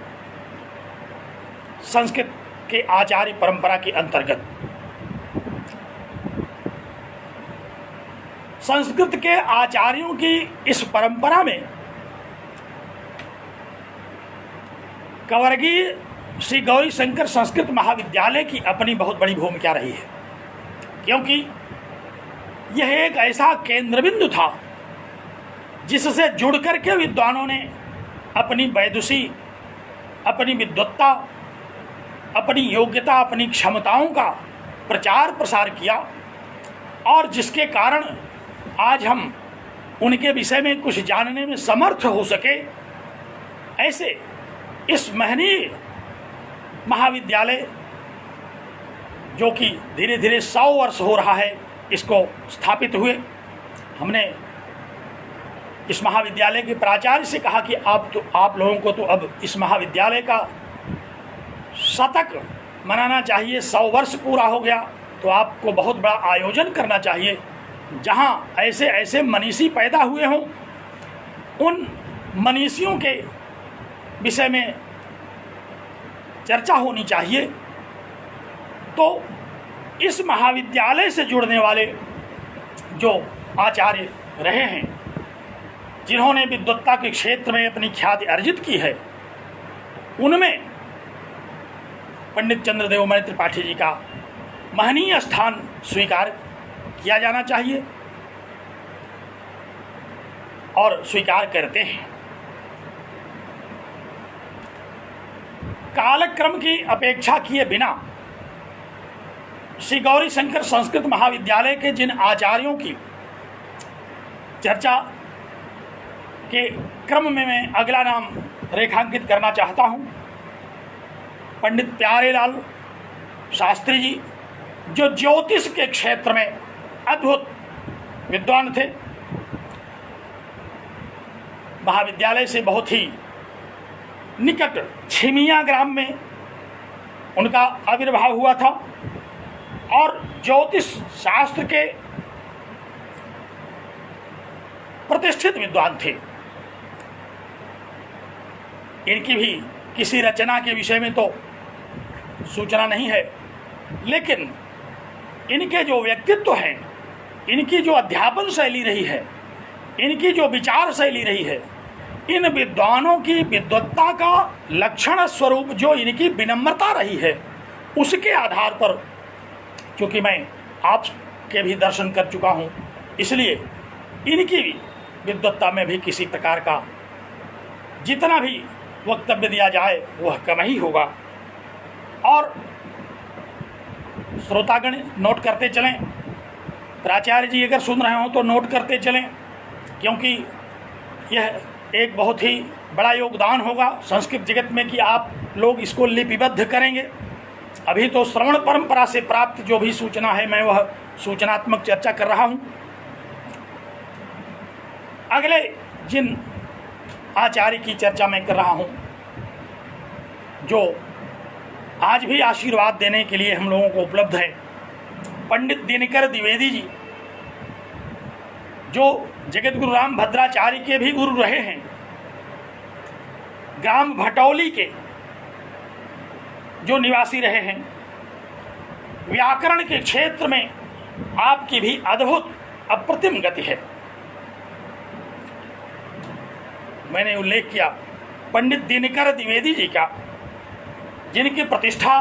Speaker 1: संस्कृत के आचार्य परंपरा के अंतर्गत। संस्कृत के आचार्यों की इस परंपरा में कवर्गीय श्री गौरी शंकर संस्कृत महाविद्यालय की अपनी बहुत बड़ी भूमिका रही है, क्योंकि यह एक ऐसा केंद्र बिंदु था जिससे जुड़कर के विद्वानों ने अपनी वैदुषी, अपनी विद्वत्ता, अपनी योग्यता, अपनी क्षमताओं का प्रचार प्रसार किया, और जिसके कारण आज हम उनके विषय में कुछ जानने में समर्थ हो सके। ऐसे इस महनीय महाविद्यालय, जो कि धीरे धीरे 100 वर्ष हो रहा है इसको स्थापित हुए, हमने इस महाविद्यालय के प्राचार्य से कहा कि आप लोगों को तो अब इस महाविद्यालय का शतक मनाना चाहिए, 100 वर्ष पूरा हो गया, तो आपको बहुत बड़ा आयोजन करना चाहिए जहां ऐसे ऐसे मनीषी पैदा हुए हों, उन मनीषियों के विषय में चर्चा होनी चाहिए। तो इस महाविद्यालय से जुड़ने वाले जो आचार्य रहे हैं, जिन्होंने विद्वत्ता के क्षेत्र में अपनी ख्याति अर्जित की है, उनमें पंडित चंद्रदेव मणि त्रिपाठी जी का महनीय स्थान स्वीकार किया जाना चाहिए और स्वीकार करते हैं। कालक्रम की अपेक्षा किए बिना श्री गौरी शंकर संस्कृत महाविद्यालय के जिन आचार्यों की चर्चा के क्रम में मैं अगला नाम रेखांकित करना चाहता हूं, पंडित प्यारेलाल शास्त्री जी, जो ज्योतिष के क्षेत्र में अद्भुत विद्वान थे। महाविद्यालय से बहुत ही निकट छिमिया ग्राम में उनका आविर्भाव हुआ था और ज्योतिष शास्त्र के प्रतिष्ठित विद्वान थे। इनकी भी किसी रचना के विषय में तो सूचना नहीं है, लेकिन इनके जो व्यक्तित्व हैं, इनकी जो अध्यापन शैली रही है, इनकी जो विचार शैली रही है, इन विद्वानों की विद्वत्ता का लक्षण स्वरूप जो इनकी विनम्रता रही है, उसके आधार पर, क्योंकि मैं आपके भी दर्शन कर चुका हूँ, इसलिए इनकी विद्वत्ता में भी किसी प्रकार का जितना भी वक्तव्य दिया जाए वह कम ही होगा। और श्रोतागण नोट करते चलें, प्राचार्य जी अगर सुन रहे हो तो नोट करते चलें, क्योंकि यह एक बहुत ही बड़ा योगदान होगा संस्कृत जगत में कि आप लोग इसको लिपिबद्ध करेंगे। अभी तो श्रवण परंपरा से प्राप्त जो भी सूचना है, मैं वह सूचनात्मक चर्चा कर रहा हूँ। अगले जिन आचार्य की चर्चा मैं कर रहा हूँ, जो आज भी आशीर्वाद देने के लिए हम लोगों को उपलब्ध है, पंडित दिनकर द्विवेदी जी, जो जगत गुरु राम भद्राचार्य के भी गुरु रहे हैं, ग्राम भटौली के जो निवासी रहे हैं। व्याकरण के क्षेत्र में आपकी भी अद्भुत अप्रतिम गति है। मैंने उल्लेख किया पंडित दिनकर द्विवेदी जी का, जिनकी प्रतिष्ठा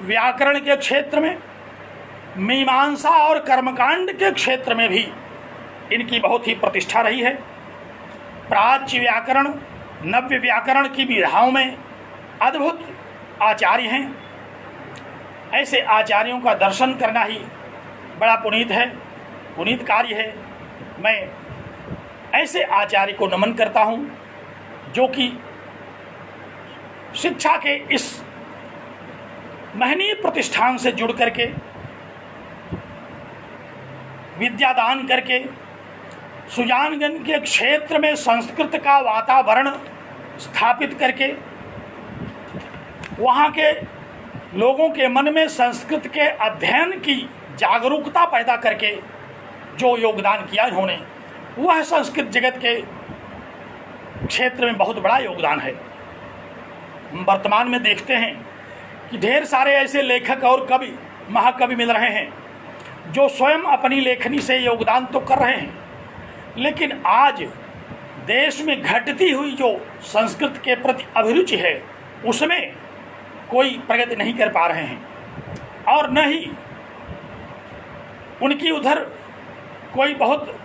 Speaker 1: व्याकरण के क्षेत्र में, मीमांसा और कर्मकांड के क्षेत्र में भी इनकी बहुत ही प्रतिष्ठा रही है। प्राच्य व्याकरण, नव्य व्याकरण की विधाओं में अद्भुत आचार्य हैं। ऐसे आचार्यों का दर्शन करना ही बड़ा पुनीत है, पुनीत कार्य है। मैं ऐसे आचार्य को नमन करता हूँ जो कि शिक्षा के इस महनीय प्रतिष्ठान से जुड़ करके, विद्यादान करके, सुजानगंज के क्षेत्र में संस्कृत का वातावरण स्थापित करके, वहाँ के लोगों के मन में संस्कृत के अध्ययन की जागरूकता पैदा करके जो योगदान किया इन्होंने, वह संस्कृत जगत के क्षेत्र में बहुत बड़ा योगदान है। वर्तमान में देखते हैं कि ढेर सारे ऐसे लेखक और कवि, महाकवि मिल रहे हैं जो स्वयं अपनी लेखनी से योगदान तो कर रहे हैं, लेकिन आज देश में घटती हुई जो संस्कृत के प्रति अभिरुचि है, उसमें कोई प्रगति नहीं कर पा रहे हैं और न ही उनकी उधर कोई बहुत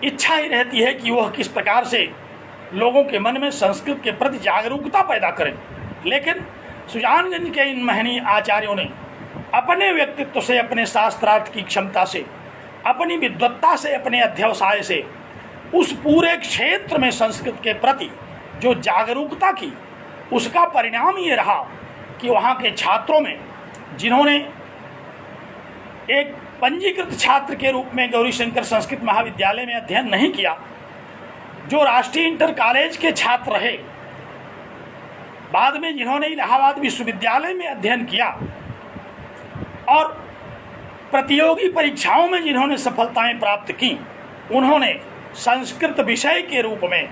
Speaker 1: इच्छा ही रहती है कि वह किस प्रकार से लोगों के मन में संस्कृत के प्रति जागरूकता पैदा करें। लेकिन सुजानगंज के इन महनीय आचार्यों ने अपने व्यक्तित्व से, अपने शास्त्रार्थ की क्षमता से, अपनी विद्वत्ता से, अपने अध्यवसाय से उस पूरे क्षेत्र में संस्कृत के प्रति जो जागरूकता की, उसका परिणाम ये रहा कि वहाँ के छात्रों में, जिन्होंने एक पंजीकृत छात्र के रूप में गौरी शंकर संस्कृत महाविद्यालय में अध्ययन नहीं किया, जो राष्ट्रीय इंटर कॉलेज के छात्र रहे, बाद में जिन्होंने इलाहाबाद विश्वविद्यालय में अध्ययन किया और प्रतियोगी परीक्षाओं में जिन्होंने सफलताएं प्राप्त की, उन्होंने संस्कृत विषय के रूप में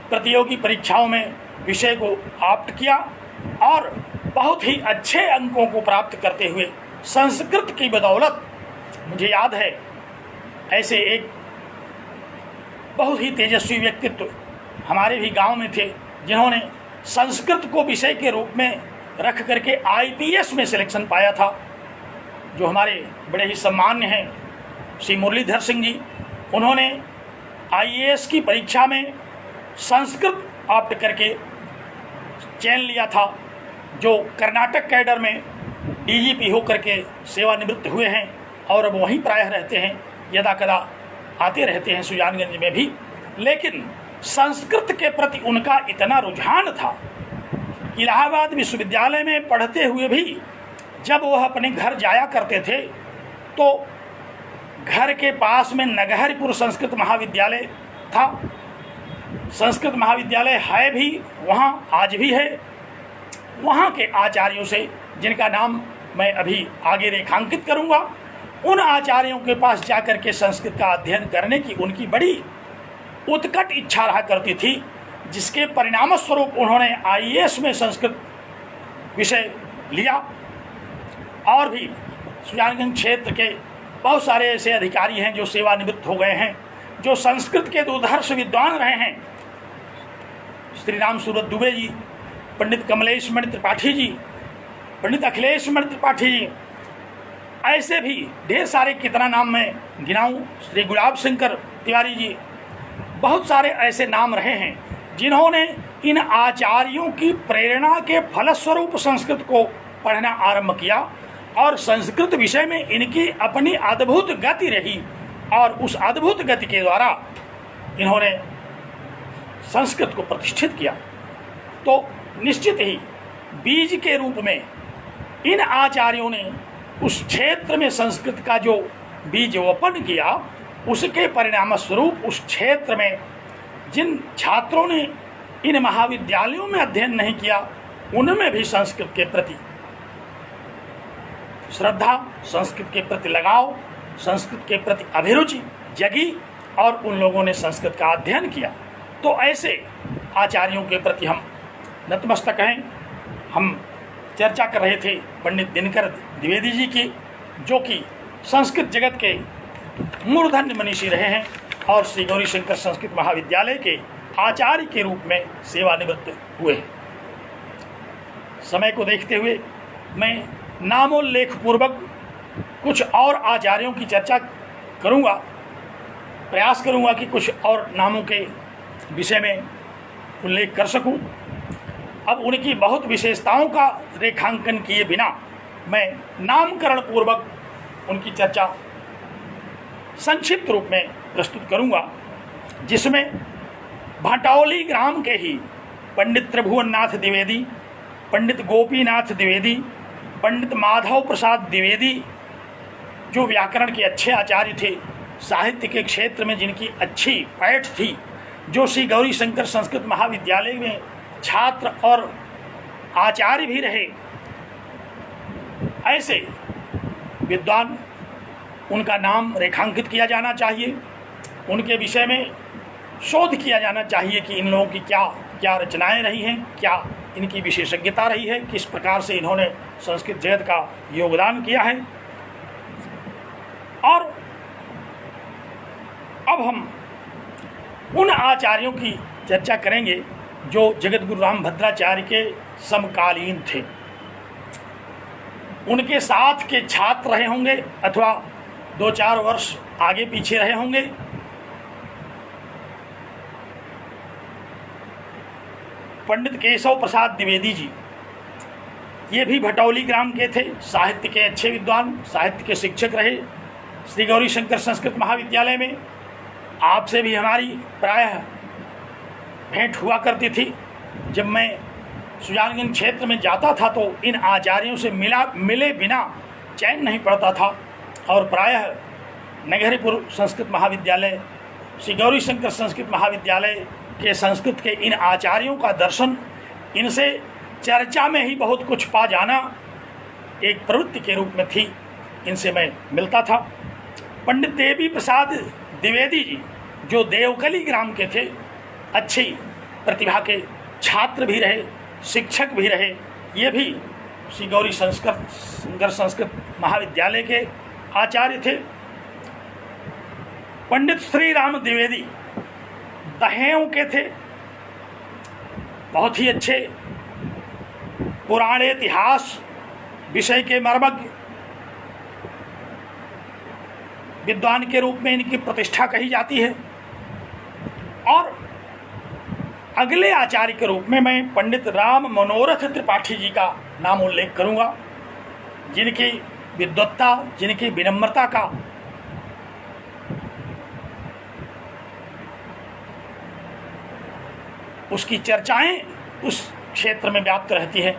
Speaker 1: प्रतियोगी परीक्षाओं में विषय को ऑप्ट किया और बहुत ही अच्छे अंकों को प्राप्त करते हुए संस्कृत की बदौलत, मुझे याद है ऐसे एक बहुत ही तेजस्वी व्यक्तित्व हमारे भी गांव में थे, जिन्होंने संस्कृत को विषय के रूप में रख करके आईपीएस में सिलेक्शन पाया था, जो हमारे बड़े ही सम्मान्य हैं श्री मुरलीधर सिंह जी। उन्होंने आईएएस की परीक्षा में संस्कृत ऑप्ट करके चयन लिया था, जो कर्नाटक कैडर में डीजीपी होकर के सेवानिवृत्त हुए हैं और अब वहीं प्रायः रहते हैं, यदा कदा आते रहते हैं सुजानगंज में भी। लेकिन संस्कृत के प्रति उनका इतना रुझान था, इलाहाबाद विश्वविद्यालय में पढ़ते हुए भी जब वह अपने घर जाया करते थे तो घर के पास में नगहरपुर संस्कृत महाविद्यालय था। संस्कृत महाविद्यालय है भी वहाँ, आज भी है। वहाँ के आचार्यों से, जिनका नाम मैं अभी आगे रेखांकित करूँगा, उन आचार्यों के पास जाकर के संस्कृत का अध्ययन करने की उनकी बड़ी उत्कट इच्छा रहा करती थी, जिसके परिणाम स्वरूप उन्होंने आईएएस में संस्कृत विषय लिया। और भी सुजानगंज क्षेत्र के बहुत सारे ऐसे अधिकारी हैं जो सेवानिवृत्त हो गए हैं, जो संस्कृत के दुर्धर्ष विद्वान रहे हैं। श्री राम सूरत दुबे जी, पंडित कमलेश मणि त्रिपाठी जी, पंडित अखिलेश मणि त्रिपाठी जी, ऐसे भी ढेर सारे, कितना नाम मैं गिनाऊं, श्री गुलाब शंकर तिवारी जी, बहुत सारे ऐसे नाम रहे हैं जिन्होंने इन आचार्यों की प्रेरणा के फलस्वरूप संस्कृत को पढ़ना आरंभ किया और संस्कृत विषय में इनकी अपनी अद्भुत गति रही और उस अद्भुत गति के द्वारा इन्होंने संस्कृत को प्रतिष्ठित किया। तो निश्चित ही बीज के रूप में इन आचार्यों ने उस क्षेत्र में संस्कृत का जो बीज वपन किया, उसके परिणाम स्वरूप उस क्षेत्र में जिन छात्रों ने इन महाविद्यालयों में अध्ययन नहीं किया, उनमें भी संस्कृत के प्रति श्रद्धा, संस्कृत के प्रति लगाव, संस्कृत के प्रति अभिरुचि जगी और उन लोगों ने संस्कृत का अध्ययन किया। तो ऐसे आचार्यों के प्रति हम नतमस्तक हैं। हम चर्चा कर रहे थे पंडित दिनकर द्विवेदी जी की, जो कि संस्कृत जगत के मूर्धन्य मनीषी रहे हैं और श्री गौरीशंकर संस्कृत महाविद्यालय के आचार्य के रूप में सेवानिवृत्त हुए हैं। समय को देखते हुए मैं नामोल्लेख पूर्वक कुछ और आचार्यों की चर्चा करूंगा, प्रयास करूंगा कि कुछ और नामों के विषय में उल्लेख कर सकूं। अब उनकी बहुत विशेषताओं का रेखांकन किए बिना मैं नामकरण पूर्वक उनकी चर्चा संक्षिप्त रूप में प्रस्तुत करूंगा, जिसमें भटौली ग्राम के ही पंडित त्रिभुवननाथ द्विवेदी, पंडित गोपीनाथ द्विवेदी, पंडित माधव प्रसाद द्विवेदी, जो व्याकरण के अच्छे आचार्य थे, साहित्य के क्षेत्र में जिनकी अच्छी पैठ थी, जो श्री गौरीशंकर संस्कृत महाविद्यालय में छात्र और आचार्य भी रहे, ऐसे विद्वान, उनका नाम रेखांकित किया जाना चाहिए। उनके विषय में शोध किया जाना चाहिए कि इन लोगों की क्या क्या रचनाएं रही हैं, क्या इनकी विशेषज्ञता रही है, किस प्रकार से इन्होंने संस्कृत जगत का योगदान किया है। और अब हम उन आचार्यों की चर्चा करेंगे जो जगत गुरु राम भद्राचार्य के समकालीन थे। उनके साथ के छात्र रहे होंगे अथवा 2-4 वर्ष आगे पीछे रहे होंगे। पंडित केशव प्रसाद द्विवेदी जी, ये भी भटौली ग्राम के थे, साहित्य के अच्छे विद्वान, साहित्य के शिक्षक रहे श्री गौरीशंकर संस्कृत महाविद्यालय में। आपसे भी हमारी प्रायः भेंट हुआ करती थी। जब मैं सुजानगंज क्षेत्र में जाता था तो इन आचार्यों से मिले बिना चैन नहीं पड़ता था और प्रायः नगहरीपुर संस्कृत महाविद्यालय श्री गौरीशंकर संस्कृत महाविद्यालय के संस्कृत के इन आचार्यों का दर्शन, इनसे चर्चा में ही बहुत कुछ पा जाना एक प्रवृत्ति के रूप में थी। इनसे मैं मिलता था। पंडित देवी प्रसाद द्विवेदी जी, जो देवकली ग्राम के थे, अच्छी प्रतिभा के छात्र भी रहे, शिक्षक भी रहे, ये भी श्री गौरी शंकर संस्कृत महाविद्यालय के आचार्य थे। पंडित श्री राम द्विवेदी दहेव के थे, बहुत ही अच्छे पुराण इतिहास विषय के मर्मज्ञ विद्वान के रूप में इनकी प्रतिष्ठा कही जाती है। और अगले आचार्य के रूप में मैं पंडित राम मनोरथ त्रिपाठी जी का नाम उल्लेख करूंगा, जिनकी विद्वत्ता, जिनकी विनम्रता का उसकी चर्चाएं उस क्षेत्र में व्याप्त रहती है।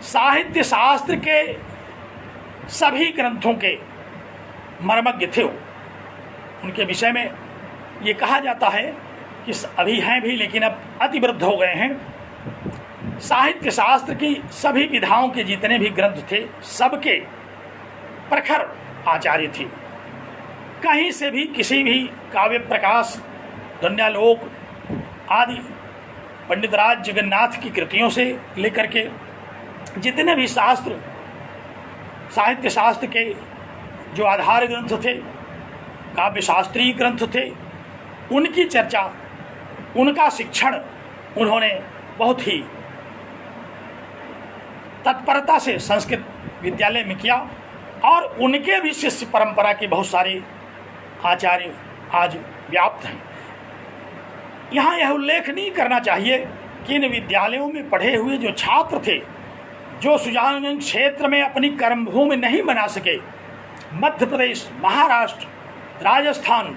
Speaker 1: साहित्य शास्त्र के सभी ग्रंथों के मर्मज्ञ थे वो। उनके विषय में ये कहा जाता है कि अभी हैं भी, लेकिन अब अतिवृद्ध हो गए हैं। साहित्य शास्त्र की सभी विधाओं के जितने भी ग्रंथ थे, सबके प्रखर आचार्य थे। कहीं से भी किसी भी काव्य प्रकाश, धन्यालोक आदि पंडित राज जगन्नाथ की कृतियों से लेकर के जितने भी शास्त्र, साहित्य शास्त्र के जो आधार ग्रंथ थे, काव्य शास्त्रीय ग्रंथ थे, उनकी चर्चा, उनका शिक्षण उन्होंने बहुत ही तत्परता से संस्कृत विद्यालय में किया। और उनके भी शिष्य परंपरा के बहुत सारे आचार्य आज व्याप्त हैं। यहाँ यह उल्लेख नहीं करना चाहिए कि इन विद्यालयों में पढ़े हुए जो छात्र थे, जो सुजानगंज क्षेत्र में अपनी कर्मभूमि नहीं बना सके, मध्य प्रदेश, महाराष्ट्र, राजस्थान,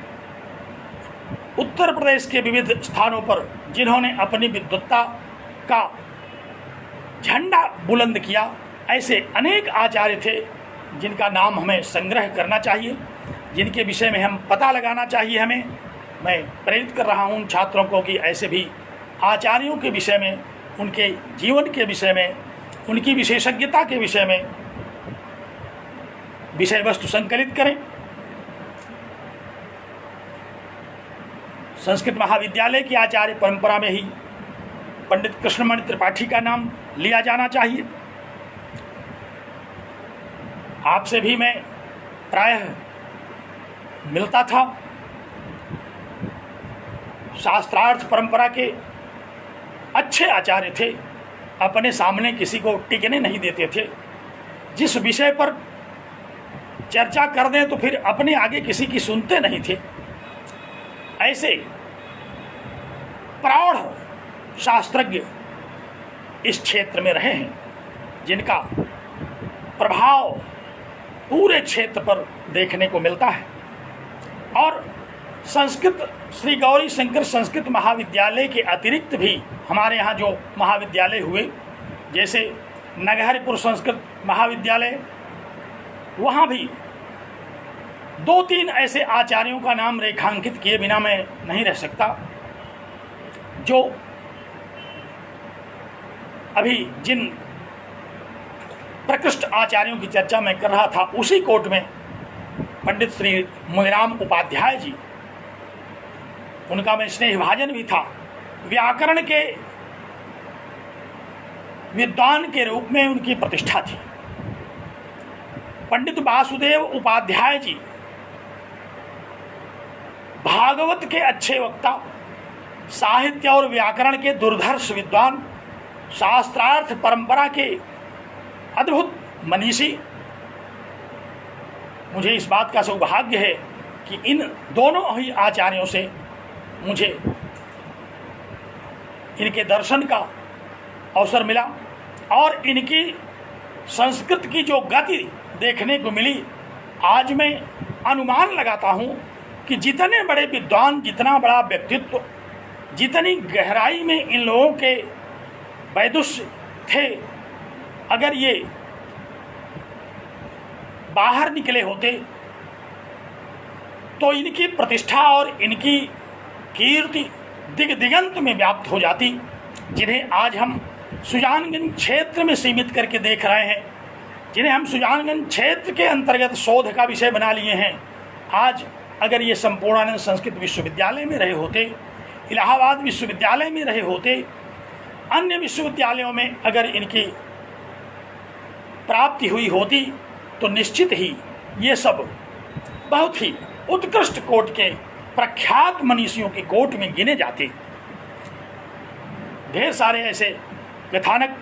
Speaker 1: उत्तर प्रदेश के विविध स्थानों पर जिन्होंने अपनी विद्वत्ता का झंडा बुलंद किया, ऐसे अनेक आचार्य थे जिनका नाम हमें संग्रह करना चाहिए, जिनके विषय में हम पता लगाना चाहिए। हमें, मैं प्रेरित कर रहा हूँ उन छात्रों को कि ऐसे भी आचार्यों के विषय में, उनके जीवन के विषय में, उनकी विशेषज्ञता के विषय में विषय वस्तु संकलित करें। संस्कृत महाविद्यालय की आचार्य परंपरा में ही पंडित कृष्णमणि त्रिपाठी का नाम लिया जाना चाहिए। आपसे भी मैं प्रायः मिलता था। शास्त्रार्थ परंपरा के अच्छे आचार्य थे, अपने सामने किसी को टिकने नहीं देते थे। जिस विषय पर चर्चा कर दें तो फिर अपने आगे किसी की सुनते नहीं थे। ऐसे प्रौढ़ शास्त्रज्ञ इस क्षेत्र में रहे हैं, जिनका प्रभाव पूरे क्षेत्र पर देखने को मिलता है। और संस्कृत, श्री गौरी शंकर संस्कृत महाविद्यालय के अतिरिक्त भी हमारे यहाँ जो महाविद्यालय हुए, जैसे नगहरपुर संस्कृत महाविद्यालय, वहाँ भी 2-3 ऐसे आचार्यों का नाम रेखांकित किए बिना मैं नहीं रह सकता। जो अभी जिन प्रकृष्ट आचार्यों की चर्चा मैं कर रहा था, उसी कोट में पंडित श्री मुनिराम उपाध्याय जी, उनका मैं स्नेहभाजन भी था। व्याकरण के विद्वान के रूप में उनकी प्रतिष्ठा थी। पंडित वासुदेव उपाध्याय जी भागवत के अच्छे वक्ता, साहित्य और व्याकरण के दुर्धर्ष विद्वान, शास्त्रार्थ परंपरा के अद्भुत मनीषी। मुझे इस बात का सौभाग्य है कि इन दोनों ही आचार्यों से मुझे इनके दर्शन का अवसर मिला और इनकी संस्कृत की जो गति देखने को मिली, आज मैं अनुमान लगाता हूँ कि जितने बड़े विद्वान, जितना बड़ा व्यक्तित्व, जितनी गहराई में इन लोगों के वैदुष्य थे, अगर ये बाहर निकले होते तो इनकी प्रतिष्ठा और इनकी कीर्ति दिग दिगंत में व्याप्त हो जाती, जिन्हें आज हम सुजानगंज क्षेत्र में सीमित करके देख रहे हैं, जिन्हें हम सुजानगंज क्षेत्र के अंतर्गत शोध का विषय बना लिए हैं। आज अगर ये संपूर्णानंद संस्कृत विश्वविद्यालय में रहे होते, इलाहाबाद विश्वविद्यालय में रहे होते, अन्य विश्वविद्यालयों में अगर इनकी प्राप्ति हुई होती, तो निश्चित ही ये सब बहुत ही उत्कृष्ट कोट के प्रख्यात मनीषियों की कोट में गिने जाते। ढेर सारे ऐसे कथानक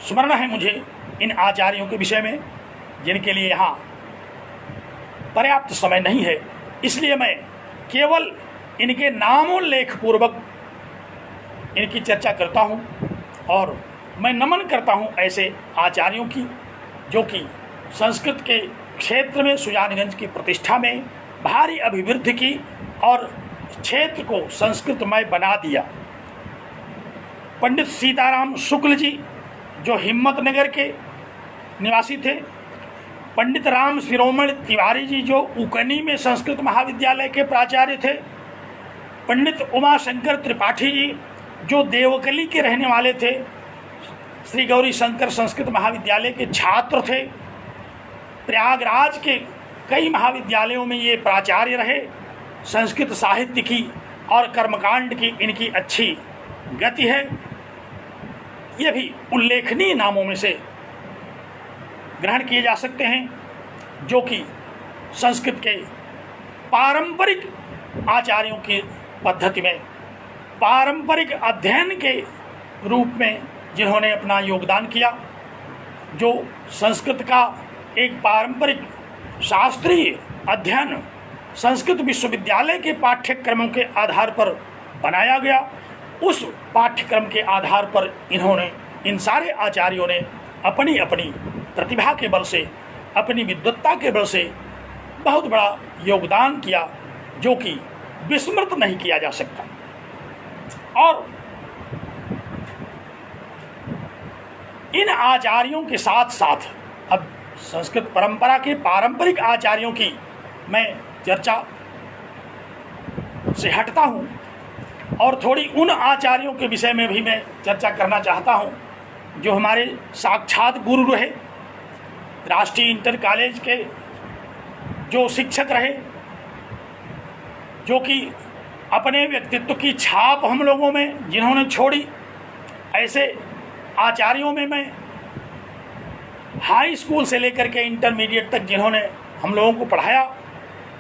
Speaker 1: स्मरण है मुझे इन आचार्यों के विषय में, जिनके लिए यहाँ पर्याप्त समय नहीं है, इसलिए मैं केवल इनके नामोल्लेख पूर्वक इनकी चर्चा करता हूँ और मैं नमन करता हूँ ऐसे आचार्यों की, जो कि संस्कृत के क्षेत्र में सुजानगंज की प्रतिष्ठा में भारी अभिवृद्धि की और क्षेत्र को संस्कृतमय बना दिया। पंडित सीताराम शुक्ल जी जो हिम्मतनगर के निवासी थे, पंडित राम शिरोमणि तिवारी जी जो उकनी में संस्कृत महाविद्यालय के प्राचार्य थे, पंडित उमाशंकर त्रिपाठी जी जो देवकली के रहने वाले थे, श्री गौरी शंकर संस्कृत महाविद्यालय के छात्र थे, प्रयागराज के कई महाविद्यालयों में ये प्राचार्य रहे, संस्कृत साहित्य की और कर्मकांड की इनकी अच्छी गति है। ये भी उल्लेखनीय नामों में से ग्रहण किए जा सकते हैं, जो कि संस्कृत के पारंपरिक आचार्यों की पद्धति में पारंपरिक अध्ययन के रूप में जिन्होंने अपना योगदान किया, जो संस्कृत का एक पारंपरिक शास्त्रीय अध्ययन संस्कृत विश्वविद्यालय के पाठ्यक्रमों के आधार पर बनाया गया, उस पाठ्यक्रम के आधार पर इन्होंने, इन सारे आचार्यों ने अपनी अपनी प्रतिभा के बल से, अपनी विद्वत्ता के बल से बहुत बड़ा योगदान किया, जो कि विस्मृत नहीं किया जा सकता। और इन आचार्यों के साथ साथ अब संस्कृत परंपरा के पारंपरिक आचार्यों की मैं चर्चा से हटता हूँ और थोड़ी उन आचार्यों के विषय में भी मैं चर्चा करना चाहता हूँ जो हमारे साक्षात गुरु रहे, राष्ट्रीय इंटर कॉलेज के जो शिक्षक रहे, जो कि अपने व्यक्तित्व की छाप हम लोगों में जिन्होंने छोड़ी। ऐसे आचार्यों में मैं हाई स्कूल से लेकर के इंटरमीडिएट तक जिन्होंने हम लोगों को पढ़ाया,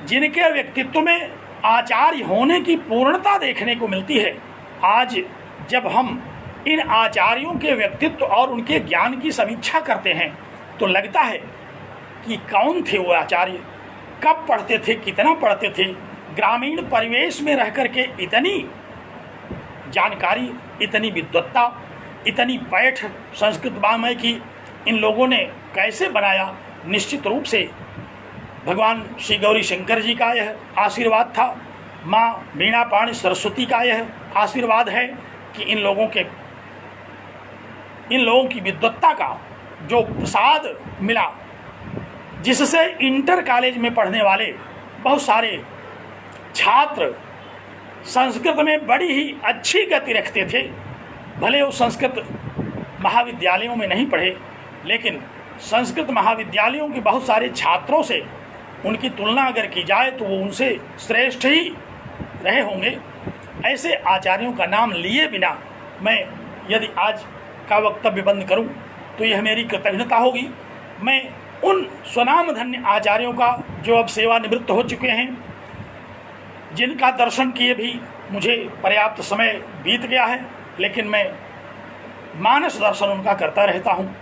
Speaker 1: जिनके व्यक्तित्व में आचार्य होने की पूर्णता देखने को मिलती है। आज जब हम इन आचार्यों के व्यक्तित्व और उनके ज्ञान की समीक्षा करते हैं तो लगता है कि कौन थे वो आचार्य, कब पढ़ते थे, कितना पढ़ते थे, ग्रामीण परिवेश में रह कर के इतनी जानकारी, इतनी विद्वत्ता, इतनी पैठ संस्कृत वाङ्मय की इन लोगों ने कैसे बनाया। निश्चित रूप से भगवान श्री गौरी शंकर जी का यह आशीर्वाद था, माँ वीणा पाणी सरस्वती का यह आशीर्वाद है कि इन लोगों की विद्वत्ता का जो प्रसाद मिला, जिससे इंटर कॉलेज में पढ़ने वाले बहुत सारे छात्र संस्कृत में बड़ी ही अच्छी गति रखते थे। भले वो संस्कृत महाविद्यालयों में नहीं पढ़े, लेकिन संस्कृत महाविद्यालयों के बहुत सारे छात्रों से उनकी तुलना अगर की जाए तो वो उनसे श्रेष्ठ ही रहे होंगे। ऐसे आचार्यों का नाम लिए बिना मैं यदि आज का वक्तव्य बंद करूं तो यह मेरी कृतज्ञता होगी। मैं उन स्वनामधन्य आचार्यों का जो अब सेवानिवृत्त हो चुके हैं, जिनका दर्शन किए भी मुझे पर्याप्त समय बीत गया है, लेकिन मैं मानस दर्शन उनका करता रहता हूँ,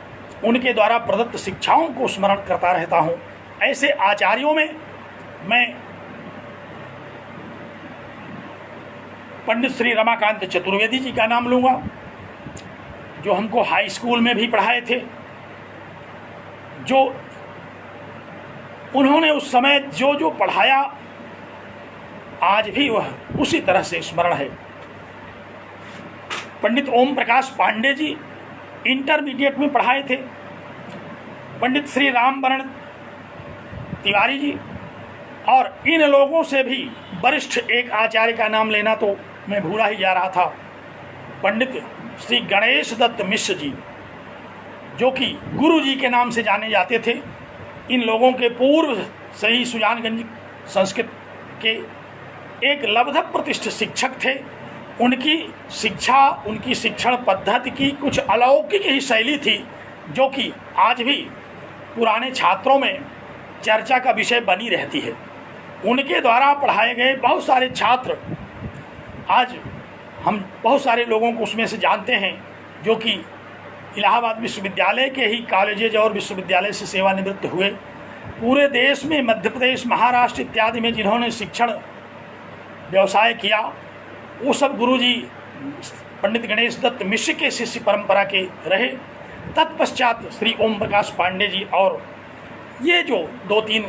Speaker 1: उनके द्वारा प्रदत्त शिक्षाओं को स्मरण करता रहता हूँ। ऐसे आचार्यों में मैं पंडित श्री रमाकांत चतुर्वेदी जी का नाम लूँगा, जो हमको हाई स्कूल में भी पढ़ाए थे, जो उन्होंने उस समय जो जो पढ़ाया आज भी वह उसी तरह से स्मरण है। पंडित ओम प्रकाश पांडे जी इंटरमीडिएट में पढ़ाए थे। पंडित श्री रामवरण तिवारी जी और इन लोगों से भी वरिष्ठ एक आचार्य का नाम लेना तो मैं भूला ही जा रहा था, पंडित श्री गणेश दत्त मिश्र जी, जो कि गुरु जी के नाम से जाने जाते थे। इन लोगों के पूर्व से ही सुजानगंज संस्कृत के एक लब्ध प्रतिष्ठित शिक्षक थे। उनकी शिक्षा, उनकी शिक्षण पद्धति की कुछ अलौकिक ही शैली थी, जो कि आज भी पुराने छात्रों में चर्चा का विषय बनी रहती है। उनके द्वारा पढ़ाए गए बहुत सारे छात्र आज हम बहुत सारे लोगों को उसमें से जानते हैं, जो कि इलाहाबाद विश्वविद्यालय के ही कॉलेजेज और विश्वविद्यालय से सेवानिवृत्त हुए। पूरे देश में, मध्य प्रदेश, महाराष्ट्र इत्यादि में जिन्होंने शिक्षण व्यवसाय किया, वो सब गुरुजी पंडित गणेश दत्त मिश्र के शिष्य परंपरा के रहे। तत्पश्चात श्री ओम प्रकाश पांडे जी, और ये जो 2-3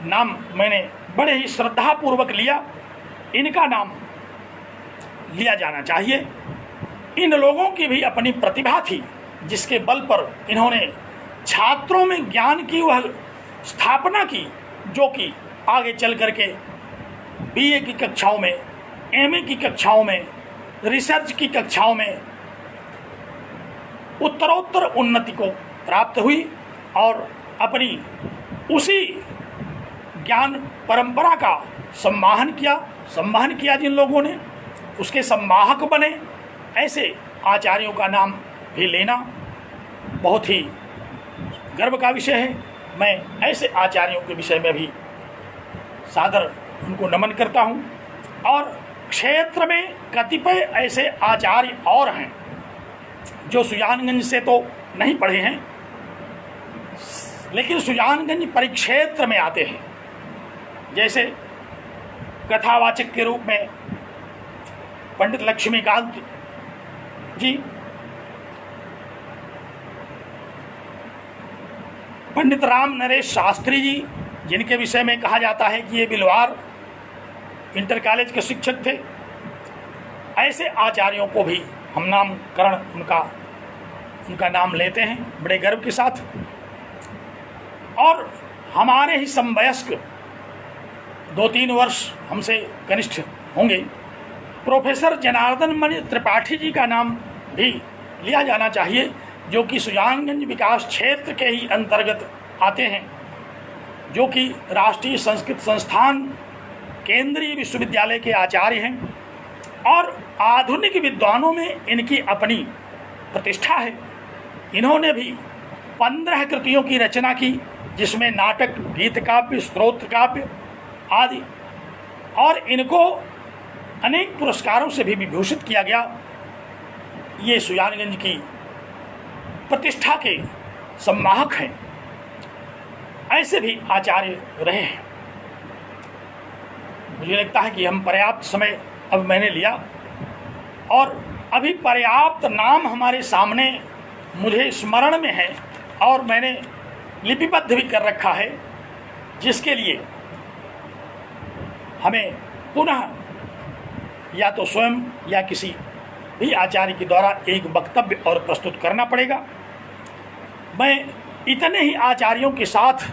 Speaker 1: नाम मैंने बड़े ही श्रद्धापूर्वक लिया, इनका नाम लिया जाना चाहिए। इन लोगों की भी अपनी प्रतिभा थी, जिसके बल पर इन्होंने छात्रों में ज्ञान की वह स्थापना की, जो कि आगे चल करके बीए की कक्षाओं में, एमए की कक्षाओं में, रिसर्च की कक्षाओं में उत्तरोत्तर उन्नति को प्राप्त हुई और अपनी उसी ज्ञान परंपरा का सम्मान किया जिन लोगों ने, उसके सम्माहक बने। ऐसे आचार्यों का नाम भी लेना बहुत ही गर्व का विषय है। मैं ऐसे आचार्यों के विषय में भी सादर उनको नमन करता हूँ। और क्षेत्र में कतिपय ऐसे आचार्य और हैं जो सुजानगंज से तो नहीं पढ़े हैं, लेकिन सुजानगंज परिक्षेत्र में आते हैं। जैसे कथावाचक के रूप में पंडित लक्ष्मीकांत जी, पंडित राम नरेश शास्त्री जी, जिनके विषय में कहा जाता है कि ये बिलवार इंटर कॉलेज के शिक्षक थे। ऐसे आचार्यों को भी हम नामकरण उनका नाम लेते हैं बड़े गर्व के साथ। और हमारे ही समवयस्क 2-3 वर्ष हमसे कनिष्ठ होंगे, प्रोफेसर जनार्दन मणि त्रिपाठी जी का नाम भी लिया जाना चाहिए, जो कि सुजानगंज विकास क्षेत्र के ही अंतर्गत आते हैं, जो कि राष्ट्रीय संस्कृत संस्थान केंद्रीय विश्वविद्यालय के आचार्य हैं। और आधुनिक विद्वानों में इनकी अपनी प्रतिष्ठा है। इन्होंने भी 15 कृतियों की रचना की, जिसमें नाटक, गीत काव्य, स्तोत्र काव्य आदि, और इनको अनेक पुरस्कारों से भी विभूषित किया गया। ये सुजानगंज की प्रतिष्ठा के सम्माहक हैं। ऐसे भी आचार्य रहे हैं। मुझे लगता है कि हम पर्याप्त समय अब मैंने लिया, और अभी पर्याप्त नाम हमारे सामने मुझे स्मरण में है और मैंने लिपिबद्ध भी कर रखा है, जिसके लिए हमें पुनः या तो स्वयं या किसी भी आचार्य के द्वारा एक वक्तव्य और प्रस्तुत करना पड़ेगा। मैं इतने ही आचार्यों के साथ,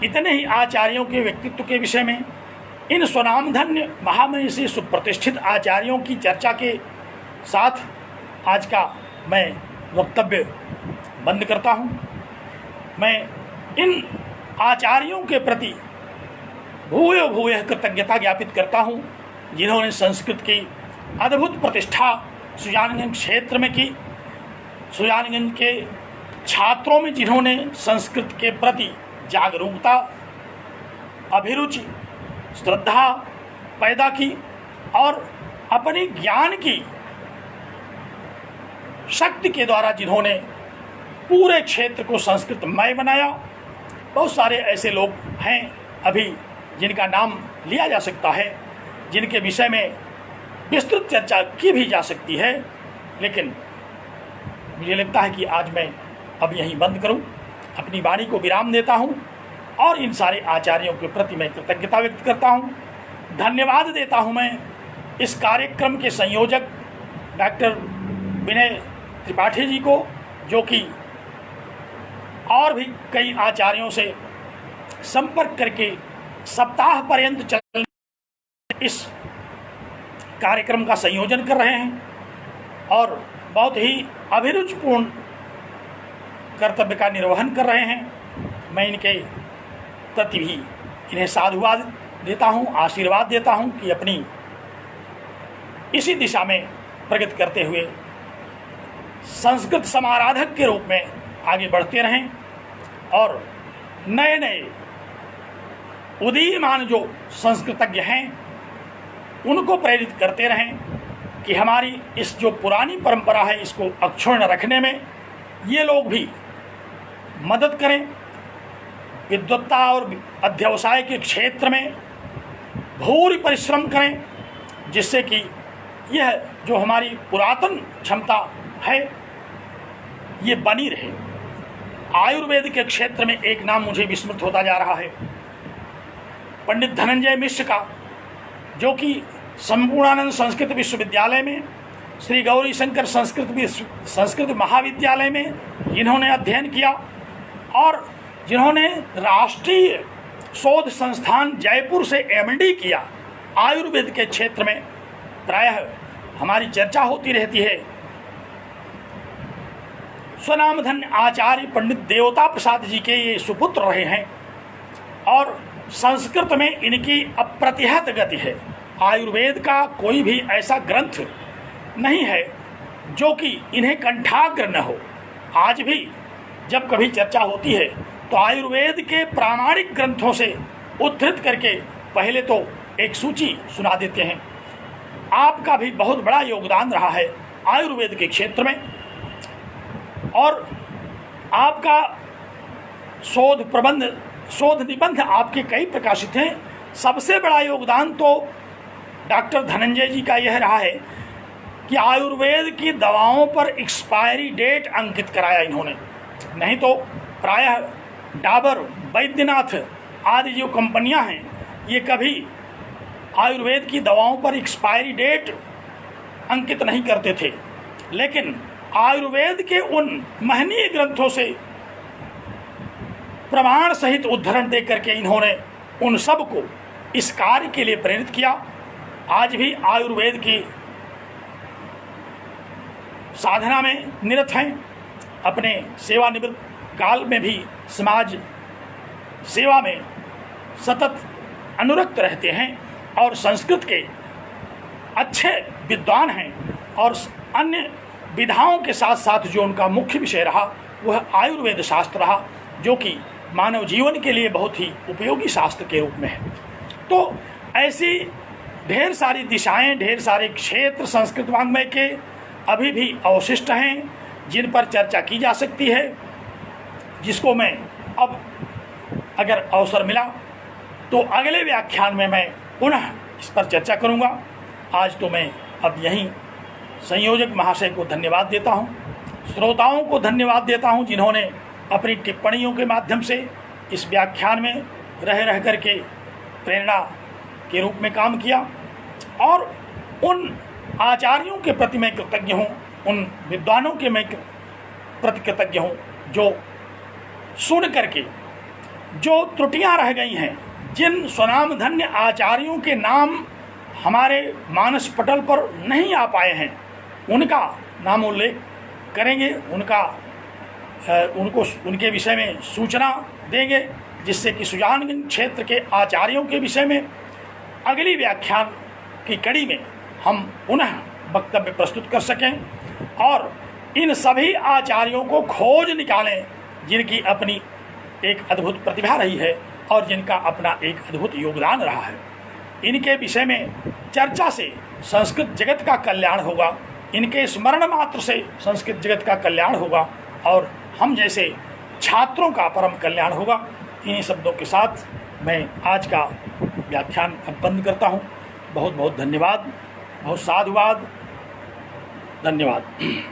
Speaker 1: इतने ही आचार्यों के व्यक्तित्व के विषय में, इन स्वनामधन्य महामनीषी सुप्रतिष्ठित आचार्यों की चर्चा के साथ आज का मैं वक्तव्य बंद करता हूँ। मैं इन आचार्यों के प्रति भूयो भूयः कृतज्ञता ज्ञापित करता हूँ, जिन्होंने संस्कृत की अद्भुत प्रतिष्ठा सुजानगंज क्षेत्र में की। सुजानगंज के छात्रों में जिन्होंने संस्कृत के प्रति जागरूकता, अभिरुचि, श्रद्धा पैदा की और अपने ज्ञान की शक्ति के द्वारा जिन्होंने पूरे क्षेत्र को संस्कृतमय बनाया। बहुत सारे ऐसे लोग हैं अभी जिनका नाम लिया जा सकता है, जिनके विषय में विस्तृत चर्चा की भी जा सकती है, लेकिन मुझे लगता है कि आज मैं अब यहीं बंद करूं, अपनी वाणी को विराम देता हूं और इन सारे आचार्यों के प्रति मैं कृतज्ञता व्यक्त करता हूं। धन्यवाद देता हूं मैं इस कार्यक्रम के संयोजक डॉक्टर विनय त्रिपाठी जी को, जो कि और भी कई आचार्यों से संपर्क करके सप्ताह पर्यंत चलने इस कार्यक्रम का संयोजन कर रहे हैं और बहुत ही अभिरुचिपूर्ण कर्तव्य का निर्वहन कर रहे हैं। मैं इनके प्रति भी इन्हें साधुवाद देता हूं, आशीर्वाद देता हूं कि अपनी इसी दिशा में प्रगति करते हुए संस्कृत समाराधक के रूप में आगे बढ़ते रहें और नए नए उदीयमान जो संस्कृतज्ञ हैं उनको प्रेरित करते रहें कि हमारी इस जो पुरानी परंपरा है इसको अक्षुण्ण रखने में ये लोग भी मदद करें। विद्वत्ता और अध्यवसाय के क्षेत्र में भूरि परिश्रम करें जिससे कि यह जो हमारी पुरातन क्षमता है ये बनी रहे। आयुर्वेद के क्षेत्र में एक नाम मुझे विस्मृत होता जा रहा है, पंडित धनंजय मिश्र का, जो कि संपूर्णानंद संस्कृत विश्वविद्यालय में, श्री गौरी शंकर संस्कृत महाविद्यालय में जिन्होंने अध्ययन किया और जिन्होंने राष्ट्रीय शोध संस्थान जयपुर से एमडी किया। आयुर्वेद के क्षेत्र में प्रायः हमारी चर्चा होती रहती है। स्वनामधन्य आचार्य पंडित देवता प्रसाद जी के ये सुपुत्र रहे हैं और संस्कृत में इनकी अप्रतिहत गति है। आयुर्वेद का कोई भी ऐसा ग्रंथ नहीं है जो कि इन्हें कंठाग्र न हो। आज भी जब कभी चर्चा होती है तो आयुर्वेद के प्रामाणिक ग्रंथों से उद्धृत करके पहले तो एक सूची सुना देते हैं। आपका भी बहुत बड़ा योगदान रहा है आयुर्वेद के क्षेत्र में और आपका शोध निबंध आपके कई प्रकाशित हैं। सबसे बड़ा योगदान तो डॉक्टर धनंजय जी का यह रहा है कि आयुर्वेद की दवाओं पर एक्सपायरी डेट अंकित कराया इन्होंने। नहीं तो प्रायः डाबर, वैद्यनाथ आदि जो कंपनियां हैं ये कभी आयुर्वेद की दवाओं पर एक्सपायरी डेट अंकित नहीं करते थे, लेकिन आयुर्वेद के उन महनीय ग्रंथों से प्रमाण सहित उद्धरण दे करके इन्होंने उन सब को इस कार्य के लिए प्रेरित किया। आज भी आयुर्वेद की साधना में निरत हैं, अपने सेवानिवृत्त काल में भी समाज सेवा में सतत अनुरक्त रहते हैं और संस्कृत के अच्छे विद्वान हैं और अन्य विधाओं के साथ साथ जो उनका मुख्य विषय रहा वह आयुर्वेद शास्त्र रहा, जो कि मानव जीवन के लिए बहुत ही उपयोगी शास्त्र के रूप में है। तो ऐसी ढेर सारी दिशाएं, ढेर सारे क्षेत्र संस्कृत वाङ्मय के अभी भी अवशिष्ट हैं जिन पर चर्चा की जा सकती है, जिसको मैं अब अगर अवसर मिला तो अगले व्याख्यान में मैं पुनः इस पर चर्चा करूंगा। आज तो मैं अब यहीं संयोजक महाशय को धन्यवाद देता हूं, श्रोताओं को धन्यवाद देता हूं जिन्होंने अपनी टिप्पणियों के माध्यम से इस व्याख्यान में रह करके प्रेरणा के रूप में काम किया और उन आचार्यों के प्रति मैं कृतज्ञ हूँ, उन विद्वानों के मैं प्रति कृतज्ञ हूँ जो सुन करके जो त्रुटियां रह गई हैं, जिन स्वनामधन्य आचार्यों के नाम हमारे मानस पटल पर नहीं आ पाए हैं, उनका नामोल्लेख करेंगे, उनके विषय में सूचना देंगे, जिससे कि सुजानगंज क्षेत्र के आचार्यों के विषय में अगली व्याख्यान की कड़ी में हम पुनः वक्तव्य प्रस्तुत कर सकें और इन सभी आचार्यों को खोज निकालें जिनकी अपनी एक अद्भुत प्रतिभा रही है और जिनका अपना एक अद्भुत योगदान रहा है। इनके विषय में चर्चा से संस्कृत जगत का कल्याण होगा, इनके स्मरण मात्र से संस्कृत जगत का कल्याण होगा और हम जैसे छात्रों का परम कल्याण होगा। इन्हीं शब्दों के साथ मैं आज का व्याख्यान अब बंद करता हूँ। बहुत बहुत धन्यवाद, बहुत साधुवाद, धन्यवाद।